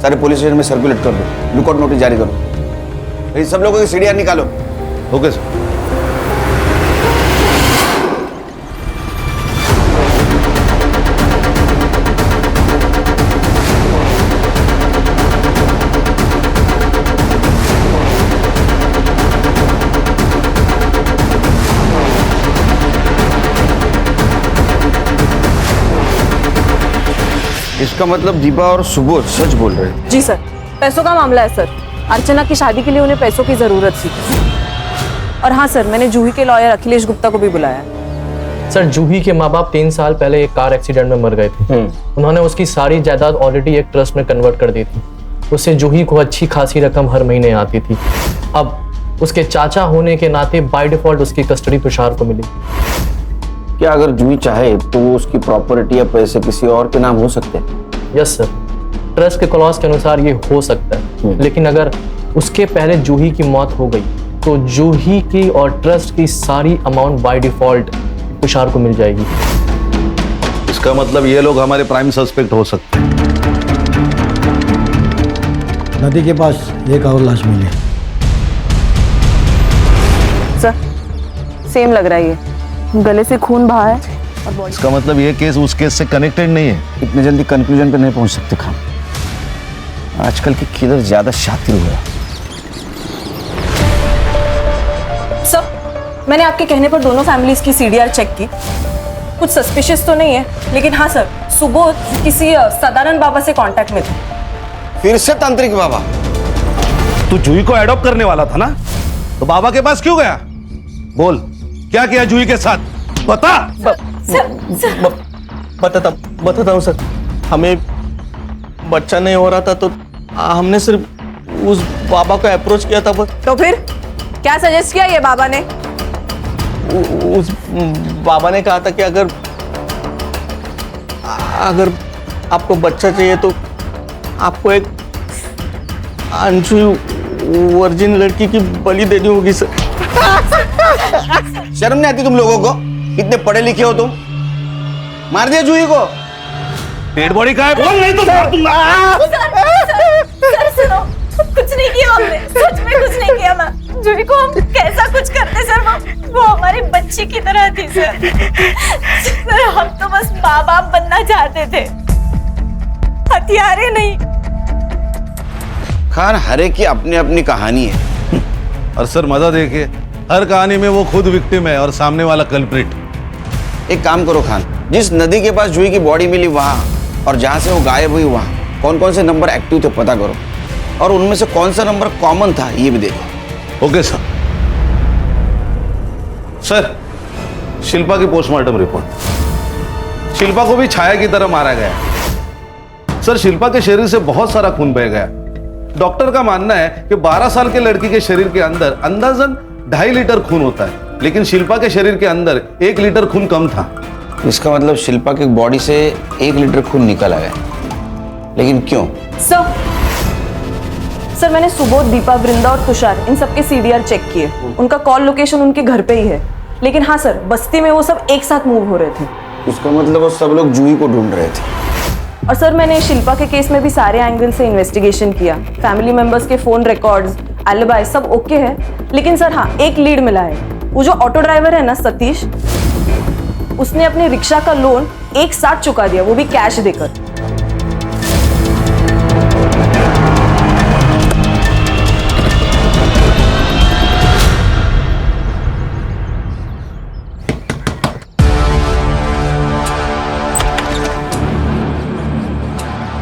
सारे पुलिस स्टेशन में सर्कुलेट कर दो, लुकआउट नोटिस जारी करो। ये सब लोगों की सीढ़ियां निकालो। Okay sir. इसका मतलब दीपा और सुबोध सच बोल रहे हैं। जी सर, पैसों का मामला है सर। अर्चना की शादी के लिए उन्हें पैसों की जरूरत थी। और हाँ सर, मैंने जूही के लॉयर अखिलेश गुप्ता को भी बुलाया। सर जूही के माँ बाप 3 साल पहले एक कार एक्सीडेंट में मर गए थे। उन्होंने उसकी सारी जायदाद ऑलरेडी एक ट्रस्ट में कन्वर्ट कर दी थी। उससे जूही को अच्छी खासी रकम हर महीने आती थी। अब उसके चाचा होने के नाते बाय डिफॉल्ट उसकी कस्टडी तुषार को मिली। क्या अगर जूही चाहे तो वो उसकी प्रॉपर्टी या पैसे किसी और के नाम हो सकते हैं? यस सर, ट्रस्ट के क्लॉज के अनुसार ये हो सकता है। लेकिन अगर उसके पहले जूही की मौत हो गई तो जूही की और ट्रस्ट की सारी अमाउंट बाय डिफॉल्ट तुषार को मिल जाएगी। इसका मतलब ये लोग हमारे प्राइम सस्पेक्ट हो सकते हैं। नदी के पास एक और लाश मिली। सर सेम लग रहा है, ये गले से खून बहा है और बॉडी। इसका मतलब ये केस उस केस से कनेक्टेड नहीं है। इतने जल्दी कंक्लूजन पे नहीं पहुंच सकते खान। आजकल के किलर ज्यादा शातिर हुआ। सर मैंने आपके कहने पर दोनों फैमिलीज की सीडीआर चेक की, कुछ सस्पिशियस तो नहीं है, लेकिन हाँ सर सुबोध किसी सदानंद बाबा से कांटेक्ट में थे। फिर से तांत्रिक बाबा? तू जूही को एडॉप्ट करने वाला था ना, तो बाबा के पास क्यों गया? बोल क्या किया जूही के साथ, बता। बताता हूँ सर। हमें बच्चा नहीं हो रहा था तो हमने सिर्फ उस बाबा को अप्रोच किया था। तो फिर क्या सजेस्ट किया ये बाबा ने? उस बाबा ने कहा था कि अगर आपको बच्चा चाहिए तो आपको एक अंशु वर्जिन लड़की की बलि देनी होगी सर। शर्म नहीं आती तुम लोगों को? इतने पढ़े लिखे हो तुम? मार दिया जूही को? डेड बॉडी कहाँ है? बोल नहीं तो मार दूंगा। सर सुनो, कुछ नहीं किया हमने, सच में कुछ नहीं किया। मैं जूही को हम कैसा कुछ करते सर, वो हमारी बच्ची की तरह थी सर। सर हम तो बस माँ बाप बनना चाहते थे, हथियारे नहीं। खान हर एक की अपनी अपनी कहानी है। और सर मजा देखिए, हर कहानी में वो खुद विक्टिम है और सामने वाला कल्प्रिट। एक काम करो खान, जिस नदी के पास जूही की बॉडी मिली वहां और जहां से वो गायब हुई वहां कौन कौन से नंबर एक्टिव थे पता करो, और उनमें से कौन सा नंबर कॉमन था ये भी देखो। Okay sir. सर शिल्पा की पोस्टमार्टम रिपोर्ट। शिल्पा को भी छाया की तरह मारा गया। सर शिल्पा के शरीर से बहुत सारा खून बह गया। डॉक्टर का मानना है कि 12 साल के लड़की के शरीर के अंदर अंदाजन 2.5 लीटर खून होता है, लेकिन शिल्पा के शरीर के अंदर 1 लीटर खून कम था। इसका मतलब शिल्पा की बॉडी से 1 लीटर खून निकल आया, लेकिन क्यों? सर मैंने सुबोध, दीपा, वृंदा और तुषार इन सबके सीडीआर चेक किए। उनका कॉल लोकेशन उनके घर पे ही है, लेकिन हाँ सर, बस्ती में वो सब एक साथ मूव हो रहे थे। उसका मतलब वो सब लोग जूही को ढूंढ रहे थे। और सर मैंने शिल्पा के केस में भी सारे एंगल से इन्वेस्टिगेशन किया। फैमिली मेंबर्स के फोन रिकॉर्ड्स, एलिबाई सब ओके है, लेकिन सर हाँ एक लीड मिला है। वो जो ऑटो ड्राइवर है ना सतीश, उसने अपने रिक्शा का लोन एक साथ चुका दिया, वो भी कैश देकर।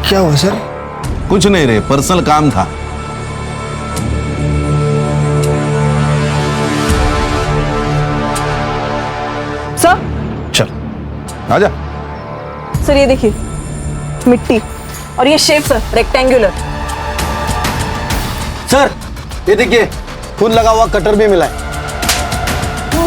क्या हुआ सर? कुछ नहीं रे, पर्सनल काम था। सर चल आजा। सर ये देखिए मिट्टी, और ये शेप सर रेक्टेंगुलर। सर ये देखिए खून लगा हुआ कटर भी मिला है।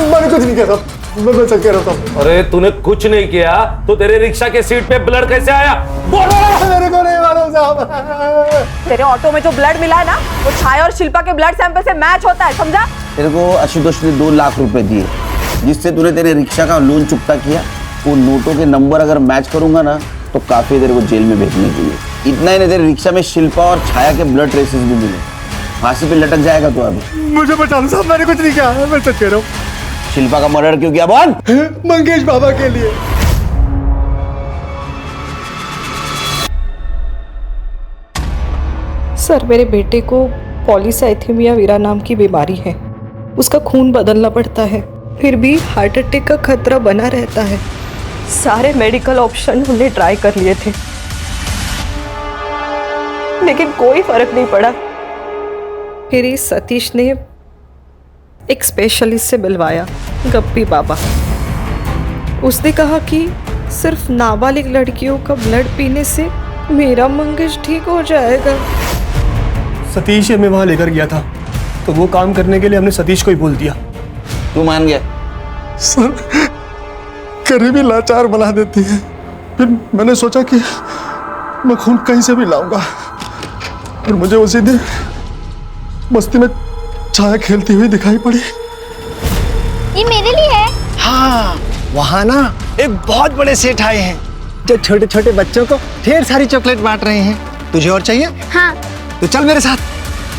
मैंने कुछ नहीं किया साहब, मैं सच कह रहा था। अरे तूने कुछ नहीं किया तो तेरे रिक्शा के सीट पे ब्लड कैसे आया? मेरे को नहीं मालूम साहब। तेरे ऑटो में जो ब्लड मिला है ना, वो छाया और शिल्पा के ब्लड सैंपल से मैच होता है, समझा? तेरे को आशुतोष ने 2 लाख रुपए दिए, जिससे तूने तेरे रिक्शा का लोन चुकता किया। वो नोटों के नंबर अगर मैच करूंगा ना तो काफी देर को जेल में भेजने के लिए। इतना ही नहीं, तेरे रिक्शा में शिल्पा और छाया के ब्लड ट्रेसेस भी मिले। फांसी पे लटक जाएगा तू अभी। मुझे बता दो साहब, मैंने कुछ नहीं किया, मैं सच कह रहा हूँ। शिल्पा का मर्डर क्यों किया बोल? मंगेश बाबा के लिए। सर मेरे बेटे को पॉलीसाइथेमिया वीरा नाम की बीमारी है। उसका खून बदलना पड़ता है, फिर भी हार्ट अटैक का खतरा बना रहता है। सारे मेडिकल ऑप्शन हमने ट्राई कर लिए थे, लेकिन कोई फर्क नहीं पड़ा। फिर इस सतीश ने एक स्पेशलिस्ट से मिलवाया, गप्पी बाबा। उसने कहा कि सिर्फ नाबालिग लड़कियों का ब्लड पीने से मेरा मंगेश ठीक हो जाएगा। सतीश हमें वहां लेकर गया था, तो वो काम करने के लिए हमने सतीश को ही बोल दिया। तू मान गया? सर करीबी लाचार बना देती है। फिर मैंने सोचा कि मैं खून कहीं से भी लाऊंगा, और मुझे उसी दिन बस्ती में छाया खेलती हुई दिखाई पड़ी। ये मेरे लिए है। हाँ, वहाँ ना एक बहुत बड़े सेठ आए हैं जो छोटे छोटे बच्चों को ढेर सारी चॉकलेट बांट रहे हैं। तुझे और चाहिए? हाँ। तो चल मेरे साथ।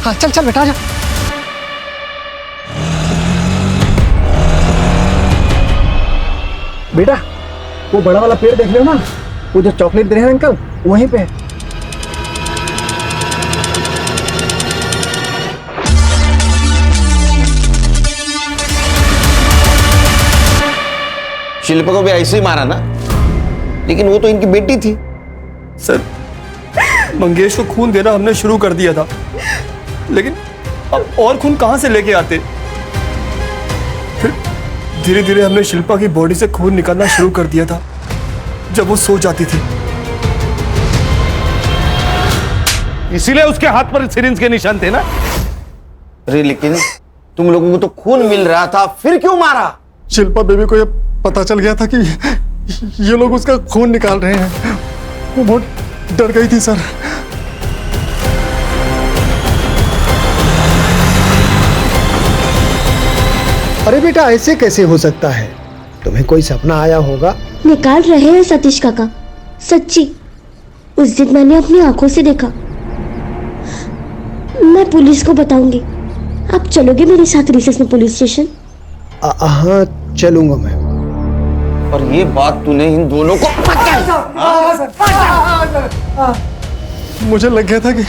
हाँ चल चल बेटा, जा। बेटा वो बड़ा वाला पेड़ देख रहे हो ना, वो जो चॉकलेट दे रहे हैं अंकल, वहीं पे है। शिल्पा को भी ऐसे ही मारा ना, लेकिन वो तो इनकी बेटी थी। सर मंगेश को खून देना हमने शुरू कर दिया था, लेकिन अब और खून कहां से लेके आते? फिर धीरे धीरे हमने शिल्पा की बॉडी से खून निकालना शुरू कर दिया था जब वो सो जाती थी। इसीलिए उसके हाथ पर सिरिंज के निशान थे ना। अरे लेकिन तुम लोगों को तो खून मिल रहा था, फिर क्यों मारा? शिल्पा बेबी को ये पता चल गया था कि ये लोग उसका खून निकाल रहे हैं। वो बहुत डर गई थी सर। अरे बेटा ऐसे कैसे हो सकता है? तुम्हें कोई सपना आया होगा। निकाल रहे हैं सतीश काका, सच्ची। उस दिन मैंने अपनी आंखों से देखा। मैं पुलिस को बताऊंगी। आप चलोगे मेरे साथ रिसेस में पुलिस स्टेशन? हाँ चलूंगा मैं। और ये बात तूने इन दोनों को मुझे लग गया था कि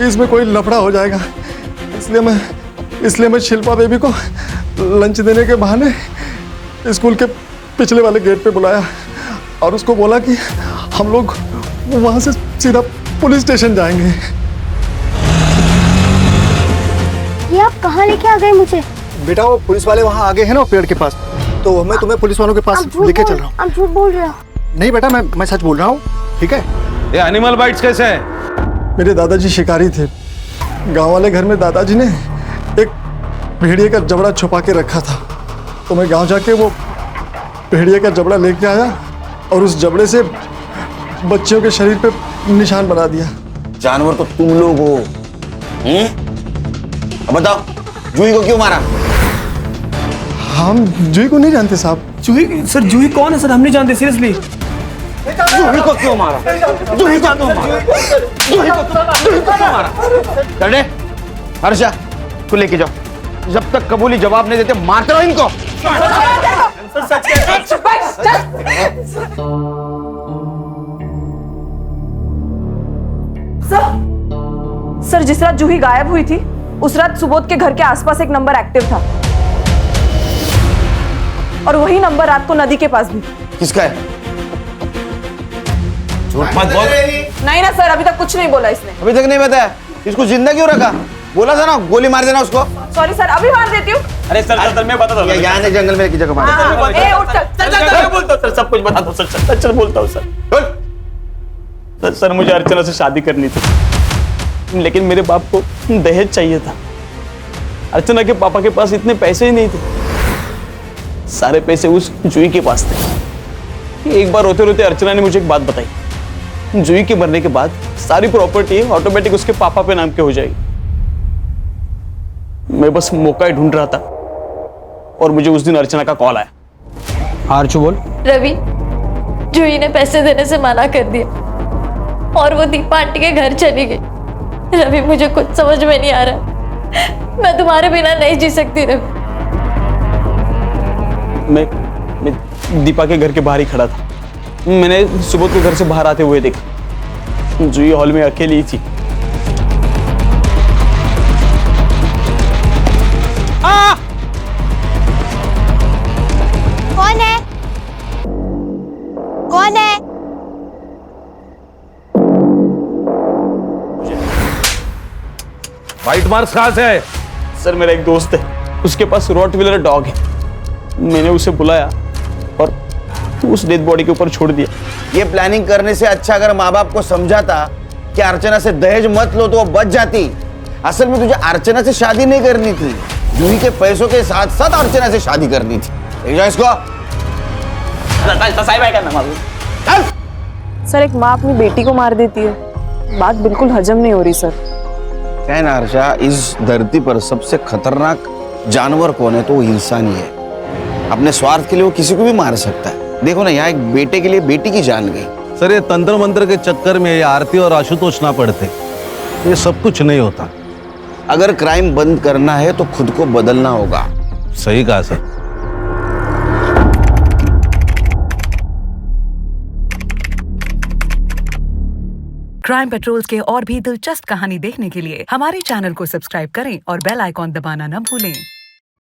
इसमें कोई लफड़ा हो जाएगा, इसलिए मैं शिल्पा बेबी को लंच देने के बहाने स्कूल के पिछले वाले गेट पे बुलाया और उसको बोला कि हम लोग वहां से सीधा पुलिस स्टेशन जाएंगे। ये आप कहाँ लेके आ गए मुझे? बेटा वो पुलिस वाले वहाँ आगे हैं ना पेड़ के पास, तो मैं तुम्हें पुलिस वालों के पास लेके चल रहा हूँ। आप झूठ बोल रहे हो। नहीं बेटा मैं सच बोल रहा हूँ, ठीक है? ये एनिमल बाइट्स कैसे हैं? मेरे दादाजी शिकारी थे। गांव वाले घर में दादाजी ने एक भेड़िए का जबड़ा छुपा के रखा था, तो मैं गांव जाके वो भेड़िए का जबड़ा लेके आया और उस जबड़े से बच्चियों के शरीर पे निशान बना दिया। जानवर तो तुम लोग हो। अब बताओ जूही को क्यों मारा? हम जूही को नहीं जानते साहब। जूही? सर जूही कौन है सर? हम नहीं जानते सीरियसली। जूही को क्यों मारा? जूही को क्यों मारा? जूही को क्यों मारा? करने हर्षा को लेके जाओ, जब तक कबूली जवाब नहीं देते मारते रहो इनको। सर जिस रात जूही गायब हुई थी उस रात सुबोध के घर के आसपास एक नंबर एक्टिव था और वही नंबर रात को नदी के पास भी। किसका है? झूठ मत बोल। नहीं ना सर, अभी तक कुछ नहीं बोला इसने। अभी तक नहीं बताया? इसको जिंदा क्यों रखा? बोला था ना गोली मार देना उसको। सॉरी सर, अभी मार देती हूँ। अरे सर मैं बता दूं। यहाँ जंगल में की जगह मार। चल बोलता हूँ सर, सब कुछ बता दो सर। चल बोलता हूँ सर। सर मुझे अर्चना से शादी करनी थी, लेकिन मेरे बाप को दहेज चाहिए था। अर्चना के पापा के पास इतने पैसे ही नहीं थे, सारे पैसे उस जूही के पास थे। एक बार रोते रोते अर्चना ने मुझे एक बात बताई, जूही के मरने के बाद सारी प्रॉपर्टी ऑटोमेटिक उसके पापा पे नाम के हो जाएगी। मैं बस मौका ही ढूंढ रहा था और मुझे उस दिन अर्चना का कॉल आया। आरचू बोल। रवि, जूही ने पैसे देने से मना कर दिया और वो दीपा आंटी के घर चली गई। रवि मुझे कुछ समझ में नहीं आ रहा, मैं तुम्हारे बिना नहीं जी सकती रवि। मैं दीपा के घर के बाहर ही खड़ा था। मैंने सुबोध को घर से बाहर आते हुए देखा, जूही हॉल में अकेली ही थी। कौन है? कौन है? वाइट मार्क्स कहाँ से है? सर मेरा एक दोस्त है, उसके पास रॉटवीलर डॉग है। मैंने उसे बुलाया और उस डेड बॉडी के ऊपर छोड़ दिया। ये प्लानिंग करने से अच्छा अगर माँ बाप को समझाता कि अर्चना से दहेज मत लो तो वो बच जाती। असल में तुझे अर्चना से शादी नहीं करनी थी, जूही के पैसों के साथ साथ अर्चना से शादी करनी थी। इसको सर एक माँ अपनी बेटी को मार देती है, बात बिल्कुल हजम नहीं हो रही सर। क्या है ना हर्षा, इस धरती पर सबसे खतरनाक जानवर कौन है? तो वो इंसान ही है। अपने स्वार्थ के लिए वो किसी को भी मार सकता है। देखो ना, यहाँ एक बेटे के लिए बेटी की जान गई। सर ये तंत्र मंत्र के चक्कर में ये आरती और आशुतोष ना पड़ते, ये सब कुछ नहीं होता। अगर क्राइम बंद करना है तो खुद को बदलना होगा। सही कहा सर। क्राइम पेट्रोल्स के और भी दिलचस्प कहानी देखने के लिए हमारे चैनल को सब्सक्राइब करें और बेल आइकॉन दबाना न भूलें।